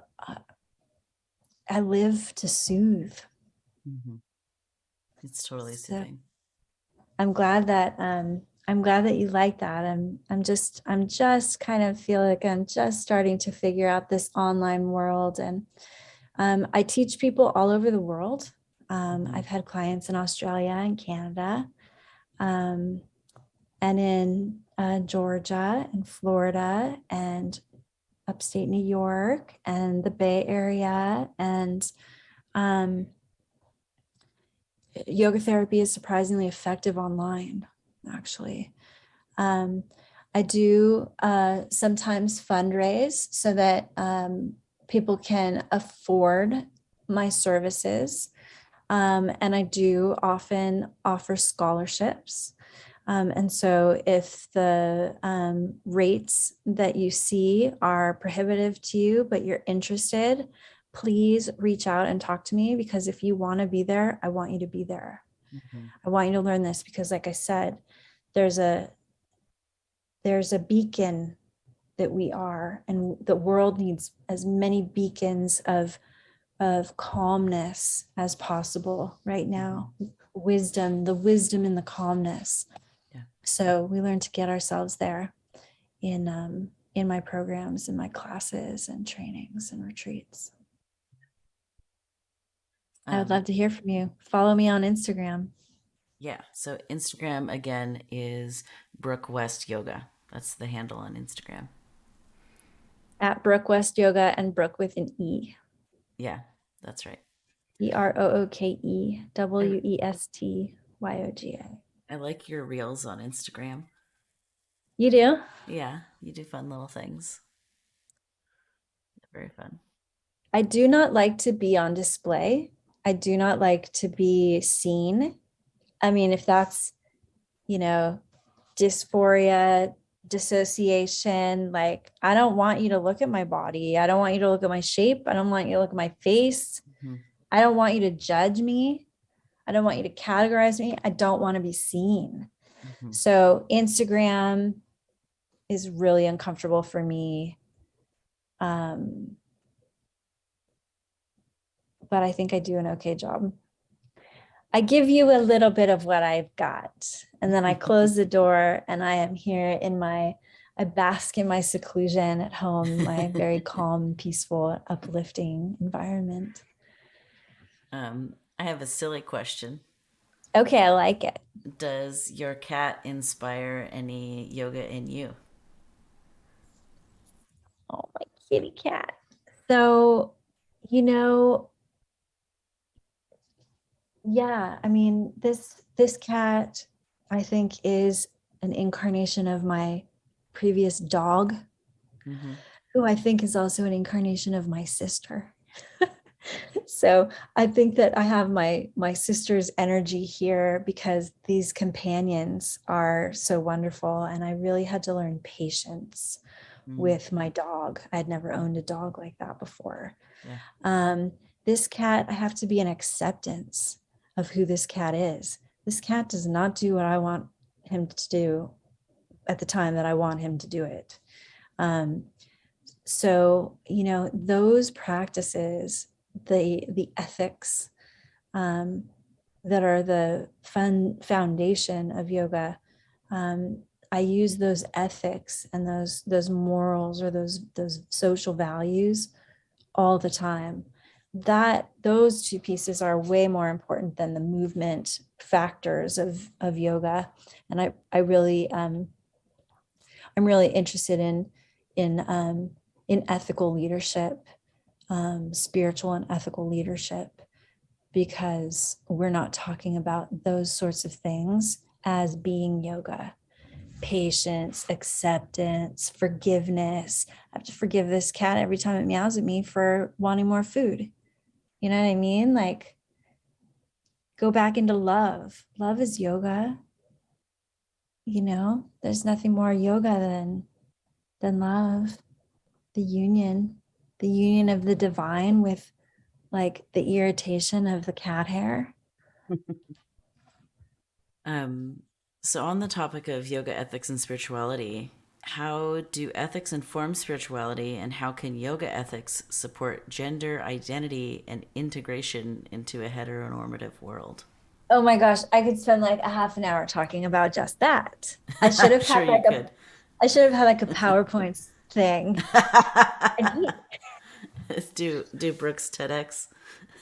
live to soothe. Mm-hmm. It's totally So soothing. I'm glad that you like that. I'm just kind of feel like I'm just starting to figure out this online world, and I teach people all over the world. Mm-hmm. I've had clients in Australia and Canada, um, and in Georgia and Florida and upstate New York and the Bay Area. And um, yoga therapy is surprisingly effective online, actually. Um, I do sometimes fundraise so that people can afford my services. And I do often offer scholarships. And so if the rates that you see are prohibitive to you, but you're interested, please reach out and talk to me, because if you want to be there, I want you to be there. Mm-hmm. I want you to learn this because, like I said, there's a there's a beacon that we are, and the world needs as many beacons of calmness as possible right Mm-hmm. now. Wisdom, the wisdom in the calmness. Yeah. So we learn to get ourselves there in my programs, in my classes and trainings and retreats. I would Um, love to hear from you. Follow me on Instagram yeah. So Instagram again is Brooke West Yoga. That's the handle on Instagram. at Brooke West Yoga, and Brooke with an E. Yeah, that's right. I BROOKE WESTYOGA. I like your reels on Instagram. You do? Yeah, you do fun little things. Very fun. I do not like to be on display. I do not like to be seen. I mean, if that's, you know, dysphoria, dissociation, like, I don't want you to look at my body. I don't want you to look at my shape. I don't want you to look at my face. Mm-hmm. I don't want you to judge me. I don't want you to categorize me. I don't want to be seen. Mm-hmm. So Instagram is really uncomfortable for me. But I think I do an okay job. I give you a little bit of what I've got, and then I close the door, and I am here I bask in my seclusion at home, my very calm, peaceful, uplifting environment. I have a silly question. Okay, I like it. Does your cat inspire any yoga in you? Oh, my kitty cat. So, you know, yeah, I mean, this cat, I think, is an incarnation of my previous dog, Mm-hmm. who I think is also an incarnation of my sister. So I think that I have my sister's energy here because these companions are so wonderful, and I really had to learn patience Mm, with my dog. I'd never owned a dog like that before. yeah. Um, this cat, I have to be in acceptance of who this cat is. This cat does not do what I want him to do at the time that I want him to do it. Um, so, those practices, the ethics, um, that are the foundation of yoga, I use those ethics and those morals, or those social values, all the time. That those two pieces are way more important than the movement factors of yoga. And I really I'm really interested in ethical leadership, spiritual and ethical leadership, because we're not talking about those sorts of things as being yoga. Patience, acceptance, forgiveness. I have to forgive this cat every time it meows at me for wanting more food. You know what I mean? Like, go back into love. Love is yoga. There's nothing more yoga than love, the union of the divine with, like, the irritation of the cat hair. Um, so, on the topic of yoga ethics and spirituality, how do ethics inform spirituality, and how can yoga ethics support gender identity and integration into a heteronormative world? Oh my gosh, I could spend like a half an hour talking about just that. I'm sure you could. I should have had like a PowerPoint thing. do Brooks TEDx.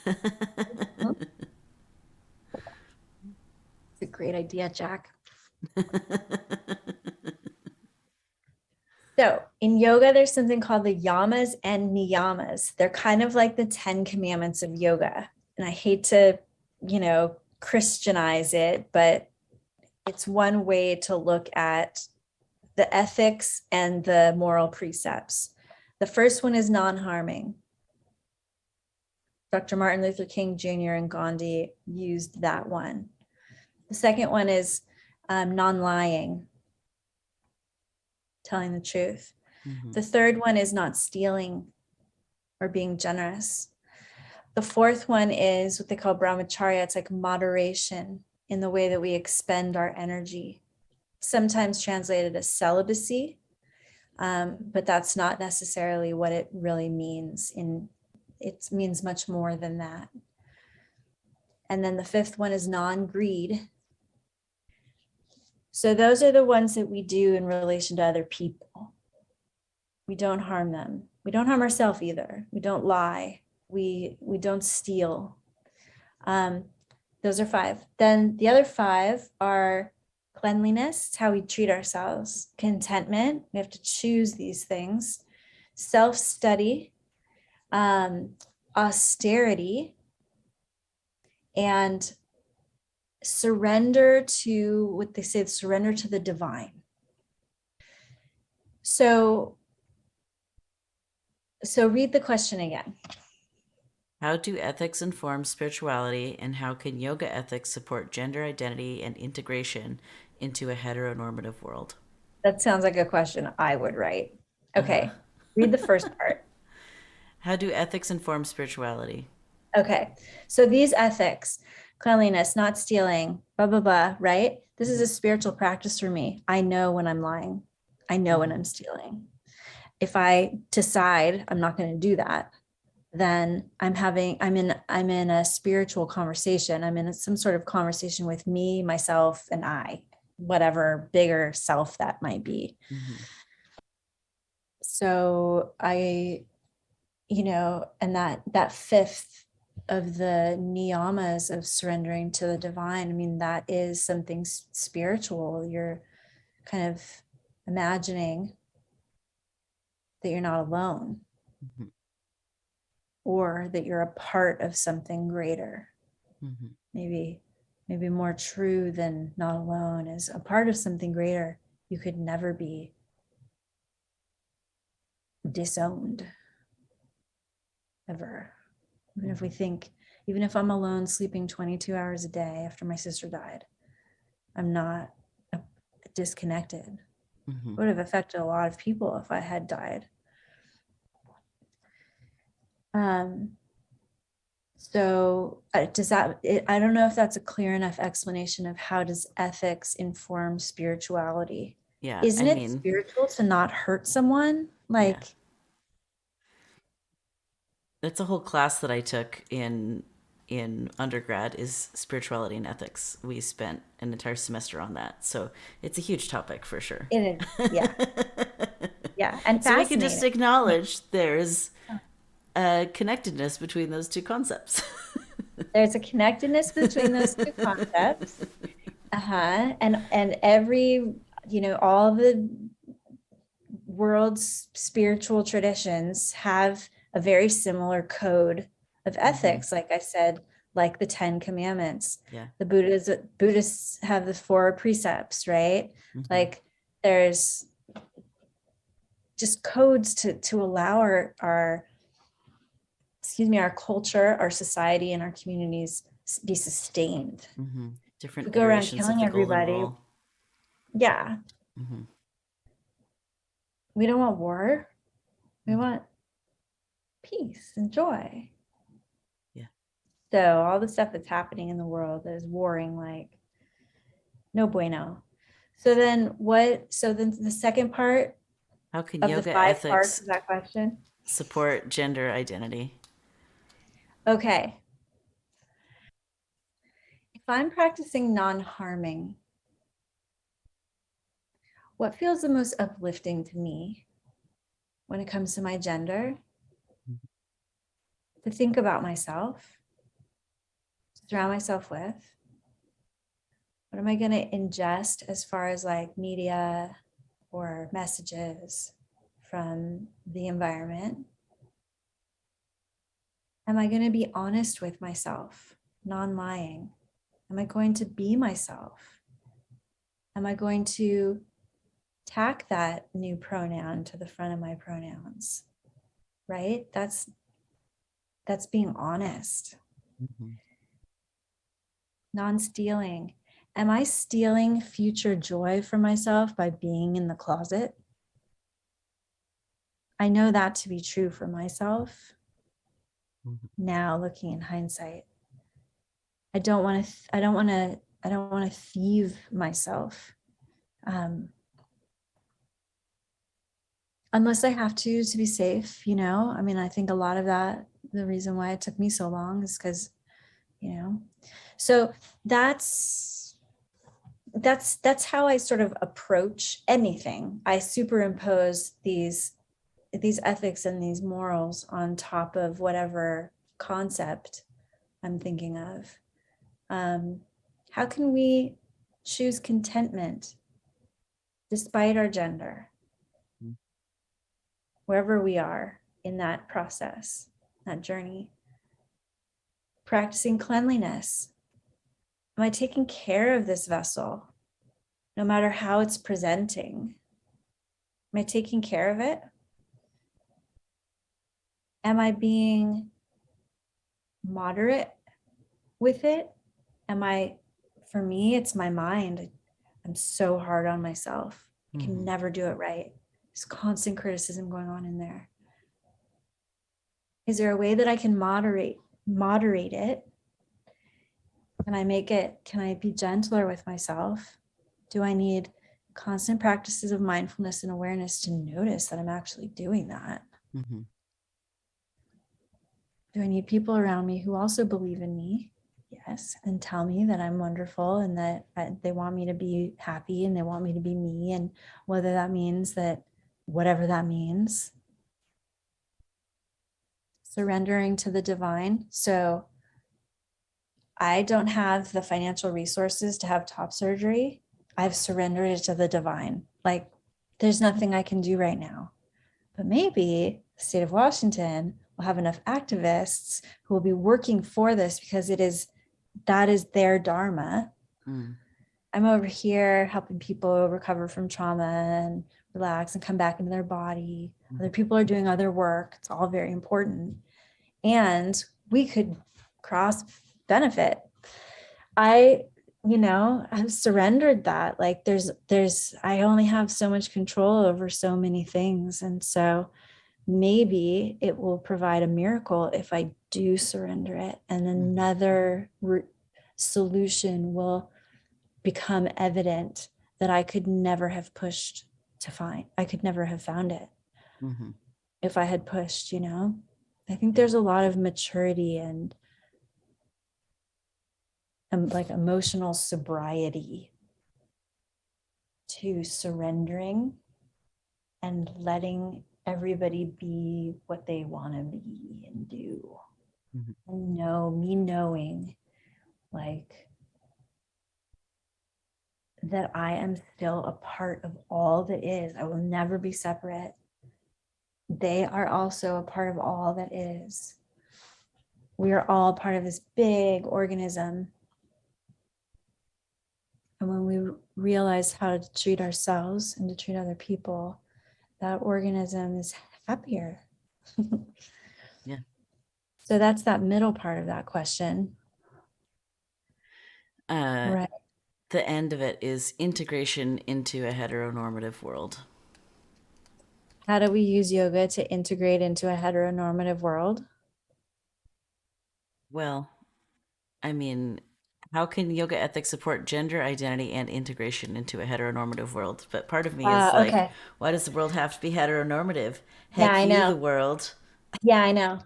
It's a great idea, Jack. So in yoga, there's something called the yamas and niyamas. They're kind of like the 10 commandments of yoga. And I hate to, Christianize it, but it's one way to look at the ethics and the moral precepts. The first one is non-harming. Dr. Martin Luther King Jr. and Gandhi used that one. The second one is non-lying, telling the truth. Mm-hmm. The third one is not stealing or being generous. The fourth one is what they call brahmacharya. It's like moderation in the way that we expend our energy, sometimes translated as celibacy, but that's not necessarily what it really means. It means much more than that. And then the fifth one is non-greed. So those are the ones that we do in relation to other people. We don't harm them. We don't harm ourselves either. We don't lie. We don't steal. Those are 5. Then the other 5 are cleanliness, it's how we treat ourselves; contentment, we have to choose these things; self-study, austerity, and surrender to what they say, surrender to the divine. So read the question again. How do ethics inform spirituality, and how can yoga ethics support gender identity and integration into a heteronormative world? That sounds like a question I would write. Okay, read the first part. How do ethics inform spirituality? Okay, so these ethics, cleanliness, not stealing, blah, blah, blah, right? This is a spiritual practice for me. I know when I'm lying, I know when I'm stealing. If I decide I'm not going to do that, then I'm in a spiritual conversation. I'm in some sort of conversation with me, myself, and I, whatever bigger self that might be. Mm-hmm. So and that fifth of the niyamas of surrendering to the divine, I mean, that is something spiritual. You're kind of imagining that you're not alone, Mm-hmm. or that you're a part of something greater. Mm-hmm. Maybe more true than not alone is a part of something greater. You could never be disowned ever. Even if we think, even if I'm alone sleeping 22 hours a day after my sister died, I'm not disconnected. Mm-hmm. It would have affected a lot of people if I had died. So does that, I don't know if that's a clear enough explanation of how does ethics inform spirituality. Yeah, Isn't I it mean, spiritual to not hurt someone? yeah. Like, That's a whole class that I took in undergrad is spirituality and ethics. We spent an entire semester on that. So it's a huge topic for sure. it is, yeah, yeah, and So we can just fascinating. acknowledge there's a connectedness between those two concepts. There's a connectedness between those two concepts. And every, all the world's spiritual traditions have a very similar code of Mm-hmm. ethics, like I said, like the 10 commandments. Yeah. The Buddhists have the 4 precepts, right? Mm-hmm. Like there's just codes to allow our our culture, our society, and our communities be sustained. Mm-hmm. If we Different go around iterations of killing the golden everybody, rule. yeah, Mm-hmm. we don't want war. We Mm-hmm. want peace and joy. Yeah. So all the stuff that's happening in the world that is warring, like, no bueno. So then what? So then the second part How can of the yoga 5 parts ethics of that question. support gender identity? Okay. If I'm practicing non-harming, what feels the most uplifting to me when it comes to my gender? To think about myself, to surround myself with. What am I going to ingest as far as like media or messages from the environment? Am I going to be honest with myself, non-lying? Am I going to be myself? Am I going to tack that new pronoun to the front of my pronouns? Right? That's being honest. Mm-hmm. Non-stealing. Am I stealing future joy for myself by being in the closet? I know that to be true for myself. Mm-hmm. Now, looking in hindsight, I don't want to thieve myself, unless I have to be safe. I mean, I think a lot of that, the reason why it took me so long is because, so that's how I sort of approach anything. I superimpose these ethics and these morals on top of whatever concept I'm thinking of. How can we choose contentment despite our gender, wherever we are in that process, that journey? Practicing cleanliness. Am I taking care of this vessel, no matter how it's presenting? Am I taking care of it? Am I being moderate with it? Am I, for me, it's my mind. I'm so hard on myself. I can Mm-hmm. never do it right. There's constant criticism going on in there. Is there a way that I can moderate it? Can I be gentler with myself? Do I need constant practices of mindfulness and awareness to notice that I'm actually doing that? Mm-hmm. Do I need people around me who also believe in me? Yes. And tell me that I'm wonderful and that they want me to be happy and they want me to be me. And whether that means that, whatever that means, surrendering to the divine. So I don't have the financial resources to have top surgery. I've surrendered it to the divine. Like, there's nothing I can do right now. But maybe the state of Washington will have enough activists who will be working for this because that is their Dharma. Mm. I'm over here helping people recover from trauma and relax and come back into their body. Mm-hmm. Other people are doing other work. It's all very important. And we could cross benefit. I, have surrendered that. Like I only have so much control over so many things. And so maybe it will provide a miracle if I do surrender it, and another solution will become evident that I could never have pushed to find. I could never have found it Mm-hmm. if I had pushed, I think Yeah. there's a lot of maturity and like emotional sobriety to surrendering and letting everybody be what they want to be and do. Mm-hmm. And knowing like that I am still a part of all that is. I will never be separate. They are also a part of all that is. We are all part of this big organism. And when we realize how to treat ourselves and to treat other people, that organism is happier. Yeah. So that's that middle part of that question. Right. The end of it is integration into a heteronormative world. How do we use yoga to integrate into a heteronormative world? Well, I mean, how can yoga ethics support gender identity and integration into a heteronormative world? But part of me is like, Okay. why does the world have to be heteronormative? Yeah, Heck I you, know. the world. Yeah, I know.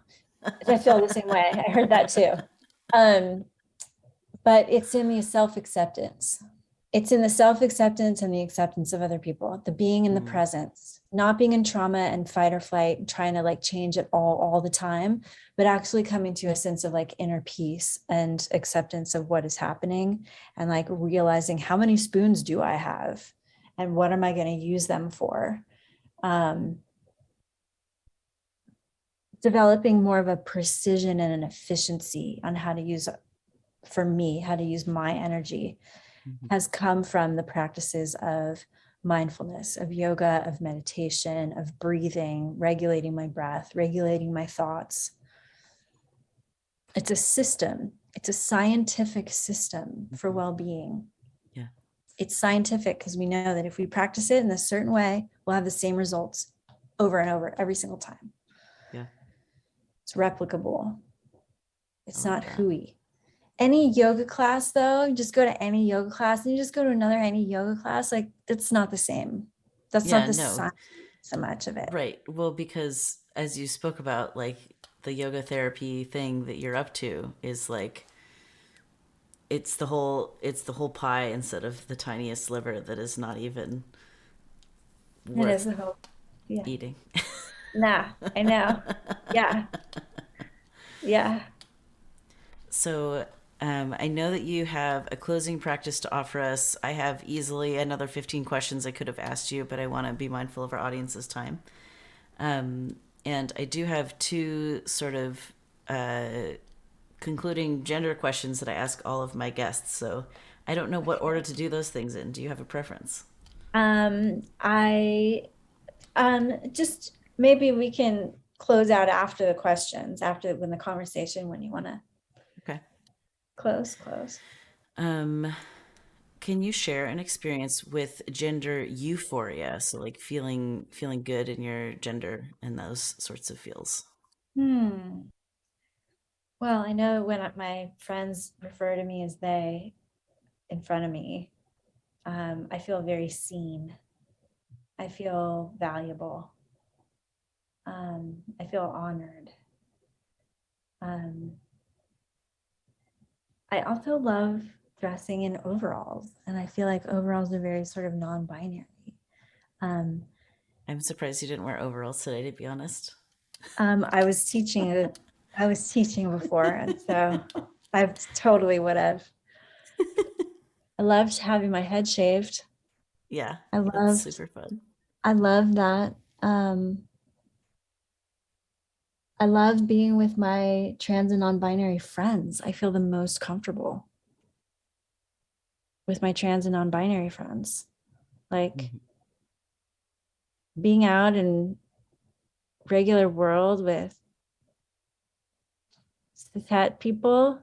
I feel the same way. I heard that too. Um, but it's in the self-acceptance. It's in the self-acceptance and the acceptance of other people, the being in the Mm, presence, not being in trauma and fight or flight, trying to like change it all the time, but actually coming to a sense of like inner peace and acceptance of what is happening, and like realizing how many spoons do I have and what am I going to use them for? Um, Developing more of a precision and an efficiency on how to use, for me, how to use my energy mhm, has come from the practices of mindfulness, of yoga, of meditation, of breathing, regulating my breath, regulating my thoughts. It's a system. It's a scientific system for mhm. well-being. Yeah. It's scientific because we know that if we practice it in a certain way, we'll have the same results over and over every single time. Yeah. It's replicable. I It's love not that. hooey. Any yoga class, though, you just go to any yoga class and you just go to another any yoga class, like it's not the same. That's not Yeah, the no. science so much of it. Right. Well, because as you spoke about, like the yoga therapy thing that you're up to is like it's the whole pie instead of the tiniest sliver that is not even It is worth the hope. Yeah. eating. Nah, I know. Yeah. Yeah. So I know that you have a closing practice to offer us. I have easily another 15 questions I could have asked you, but I want to be mindful of our audience's time. And I do have two sort of concluding gender questions that I ask all of my guests. So I don't know what order to do those things in. Do you have a preference? I Just maybe we can close out after the questions, after when the conversation, when you want to Okay. close. Um, can you share an experience with gender euphoria? So like feeling good in your gender and those sorts of feels. Hmm. Well, I know when my friends refer to me as they in front of me, I feel very seen. I feel valuable. I feel honored. Um, I also love dressing in overalls, and I feel like overalls are very sort of non-binary. Um, I'm surprised you didn't wear overalls today, to be honest. I was teaching. I was teaching before, and so I totally would have. I loved having my head shaved. Yeah, I that's loved. super fun. I love that. I love being with my trans and non-binary friends. I feel the most comfortable with my trans and non-binary friends. Like Mhm. being out in regular world with cishet people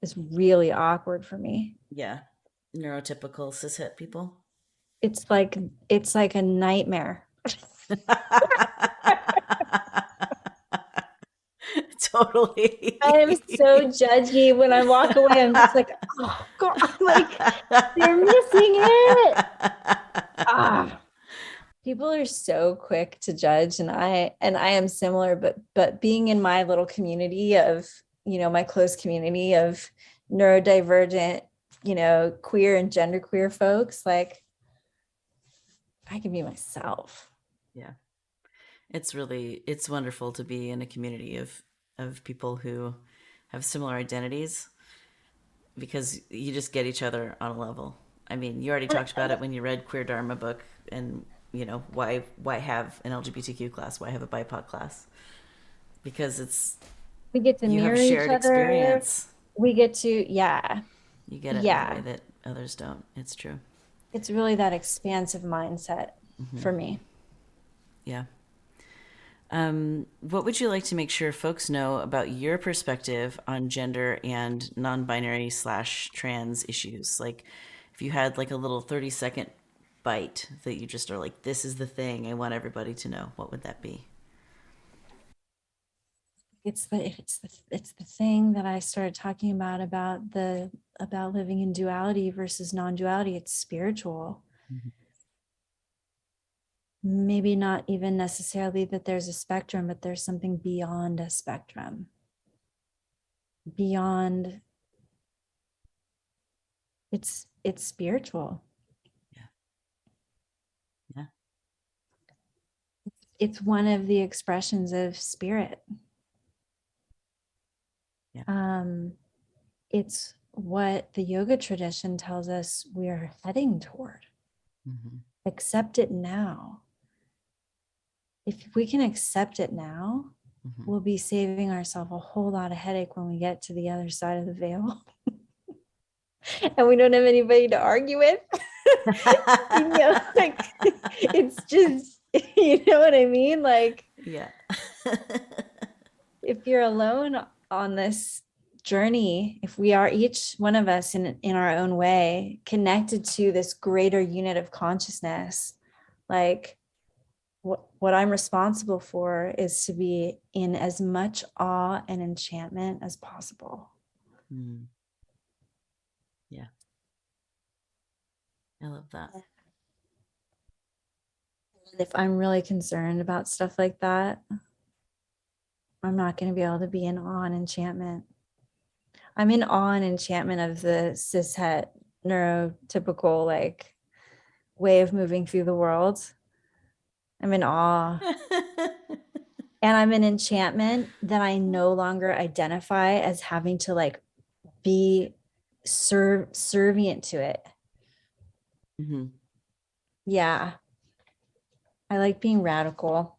is really awkward for me. Yeah, neurotypical cishet people. It's like it's like a nightmare. Totally. I am so judgy when I walk away. I'm just like, oh God, like they're missing it. Ah, people are so quick to judge, and I am similar, but being in my little community of, my close community of neurodivergent, queer and genderqueer folks, like I can be myself. Yeah. It's wonderful to be in a community of people who have similar identities because you just get each other on a level. I mean, you already talked about it when you read Queer Dharma book and why have an LGBTQ class? Why have a BIPOC class? Because it's We get to you have mirror each shared other. experience. We get to, yeah, You get it in a way yeah. that others don't. It's true. It's really that expansive mindset for me. Yeah. What would you like to make sure folks know about your perspective on gender and non-binary slash trans issues? Like, if you had like a little 30-second bite that you just are like, this is the thing I want everybody to know, what would that be? It's the thing that I started talking about living in duality versus non-duality. It's spiritual. Mhm. Maybe not even necessarily that there's a spectrum, but there's something beyond a spectrum, beyond. It's spiritual. Yeah. Yeah. It's one of the expressions of spirit. Yeah. um it's what the yoga tradition tells us we're heading toward. Hmm. Accept it now. If we can accept it now, Hmm. we'll be saving ourselves a whole lot of headache when we get to the other side of the veil. And we don't have anybody to argue with. Like it's just, you know what I mean? Like Yeah. if you're alone on this journey, if we are each one of us in our own way connected to this greater unit of consciousness, like what I'm responsible for is to be in as much awe and enchantment as possible. Mm. Yeah. I love that. And if I'm really concerned about stuff like that, I'm not going to be able to be in awe and enchantment. I'm in awe and enchantment of the cishet neurotypical like way of moving through the world. I'm in awe. And I'm in enchantment that I no longer identify as having to like be servient to it. Hmm. Yeah. I like being radical.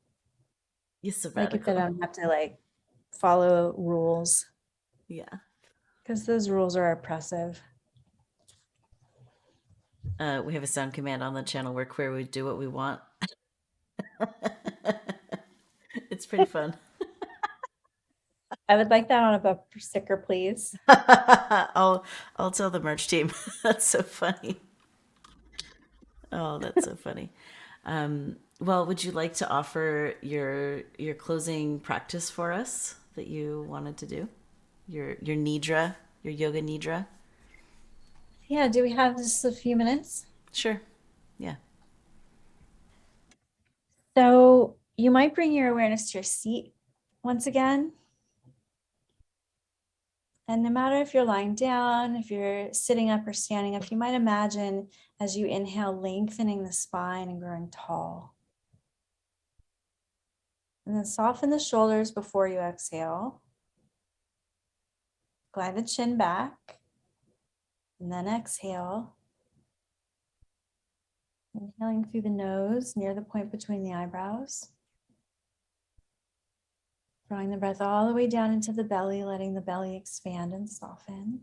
You're so I like it that I radical. don't have to like follow rules Yeah. because those rules are oppressive. We have a sound command on the channel where queer we do what we want. It's pretty fun. I would like that on a bumper sticker, please. I'll tell the merch team. That's so funny. Oh, that's so funny. Well, would you like to offer your closing practice for us that you wanted to do? Your nidra, your yoga nidra? Yeah, do we have just a few minutes? Sure. Yeah. So you might bring your awareness to your seat once again. And no matter if you're lying down, if you're sitting up or standing up, you might imagine as you inhale, lengthening the spine and growing tall. And then soften the shoulders before you exhale. Glide the chin back. And then exhale. Inhaling through the nose near the point between the eyebrows. Drawing the breath all the way down into the belly, letting the belly expand and soften.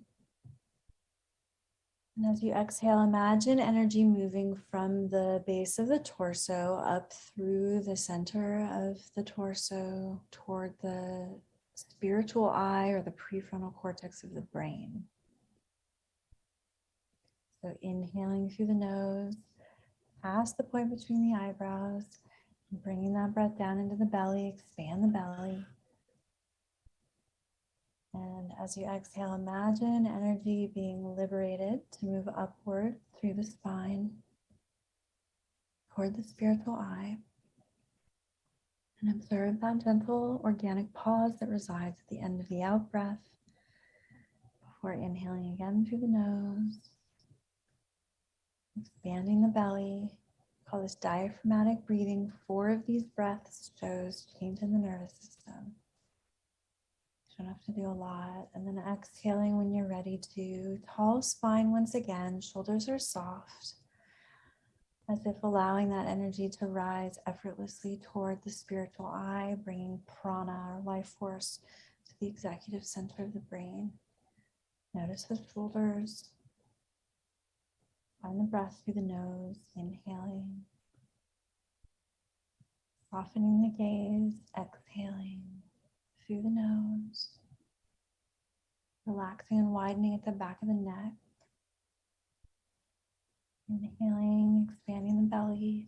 And as you exhale, imagine energy moving from the base of the torso up through the center of the torso toward the spiritual eye or the prefrontal cortex of the brain. So inhaling through the nose, past the point between the eyebrows, and bringing that breath down into the belly, expand the belly. And as you exhale, imagine energy being liberated to move upward through the spine toward the spiritual eye. And observe that gentle organic pause that resides at the end of the out breath before inhaling again through the nose, expanding the belly. Call this diaphragmatic breathing. 4 of these breaths shows change in the nervous system. You don't have to do a lot. And then exhaling when you're ready to. Tall spine once again. Shoulders are soft, as if allowing that energy to rise effortlessly toward the spiritual eye, bringing prana or life force to the executive center of the brain. Notice the shoulders. Find the breath through the nose, inhaling. Softening the gaze, exhaling through the nose. Relaxing and widening at the back of the neck. Inhaling, expanding the belly.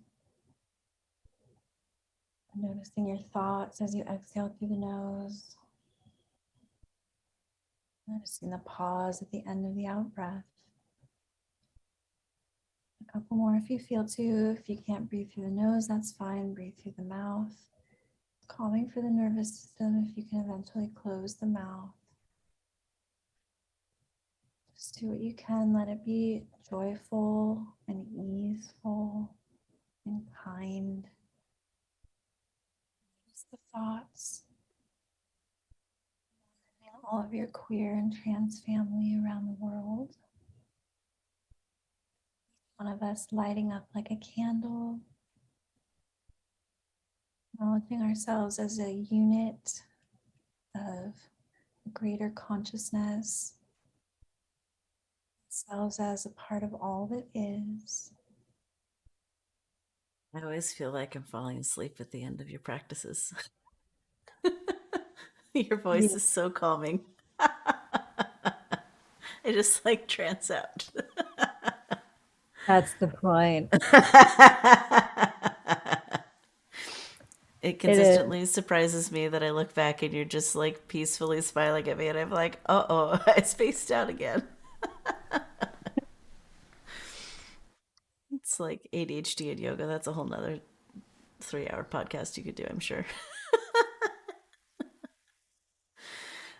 Noticing your thoughts as you exhale through the nose. Noticing the pause at the end of the out breath. A couple more if you feel to. If you can't breathe through the nose, that's fine. Breathe through the mouth. Calming for the nervous system if you can eventually close the mouth. Just do what you can. Let it be joyful and easeful and kind. Just the thoughts. And all of your queer and trans family around the world. One of us lighting up like a candle. Acknowledging ourselves as a unit of greater consciousness. Ourselves as a part of all that is. I always feel like I'm falling asleep at the end of your practices. Your voice is so calming. I just like trance out. That's the point. It consistently surprises me that I look back and you're just like peacefully smiling at me, and I'm like, oh, I spaced out again. It's like ADHD and yoga. That's a whole nother 3-hour podcast you could do, I'm sure.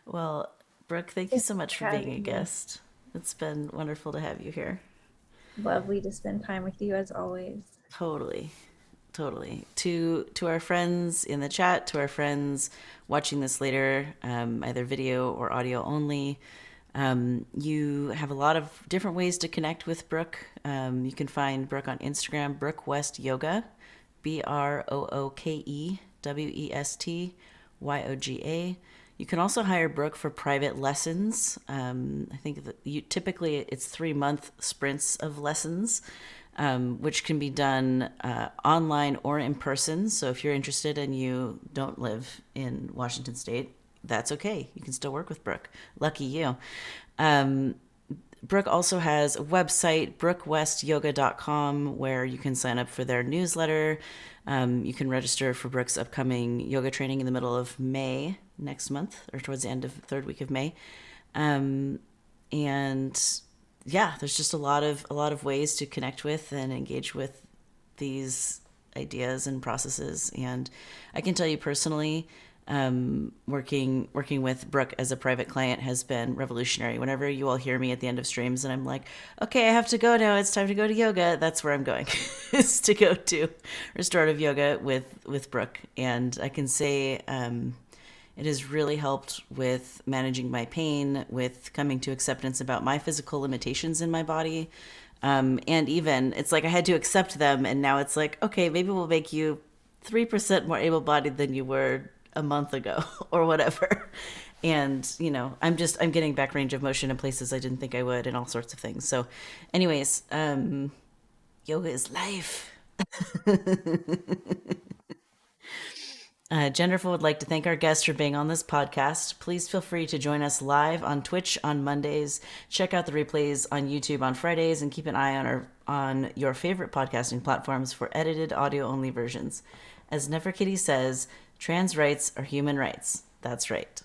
Well, Brooke, thank you so much for being a guest. It's been wonderful to have you here. Lovely to spend time with you as always. Totally. Totally. To our friends in the chat, to our friends watching this later, either video or audio only, you have a lot of different ways to connect with Brooke. You can find Brooke on Instagram, Brooke West Yoga, BrookWestYoga. You can also hire Brooke for private lessons. I think that typically it's 3-month sprints of lessons. which can be done online or in person. So if you're interested and you don't live in Washington State, that's okay. You can still work with Brooke. Lucky you. Brooke also has a website, brookewestyoga.com, where you can sign up for their newsletter. You can register for Brooke's upcoming yoga training in the middle of May next month, or towards the end of the third week of May. And yeah, there's just a lot of ways to connect with and engage with these ideas and processes. And I can tell you personally, working with Brooke as a private client has been revolutionary. Whenever you all hear me at the end of streams and I'm like, okay, I have to go now, it's time to go to yoga, that's where I'm going, is to go to restorative yoga with Brooke. And I can say it has really helped with managing my pain, with coming to acceptance about my physical limitations in my body. And even it's like I had to accept them, and now it's like, okay, maybe we'll make you 3% more able-bodied than you were a month ago or whatever. And I'm getting back range of motion in places I didn't think I would, and all sorts of things. So anyways, yoga is life. Genderful would like to thank our guests for being on this podcast. Please feel free to join us live on Twitch on Mondays. Check out the replays on YouTube on Fridays, and keep an eye on your favorite podcasting platforms for edited audio-only versions. As Nefertiti says, trans rights are human rights. That's right.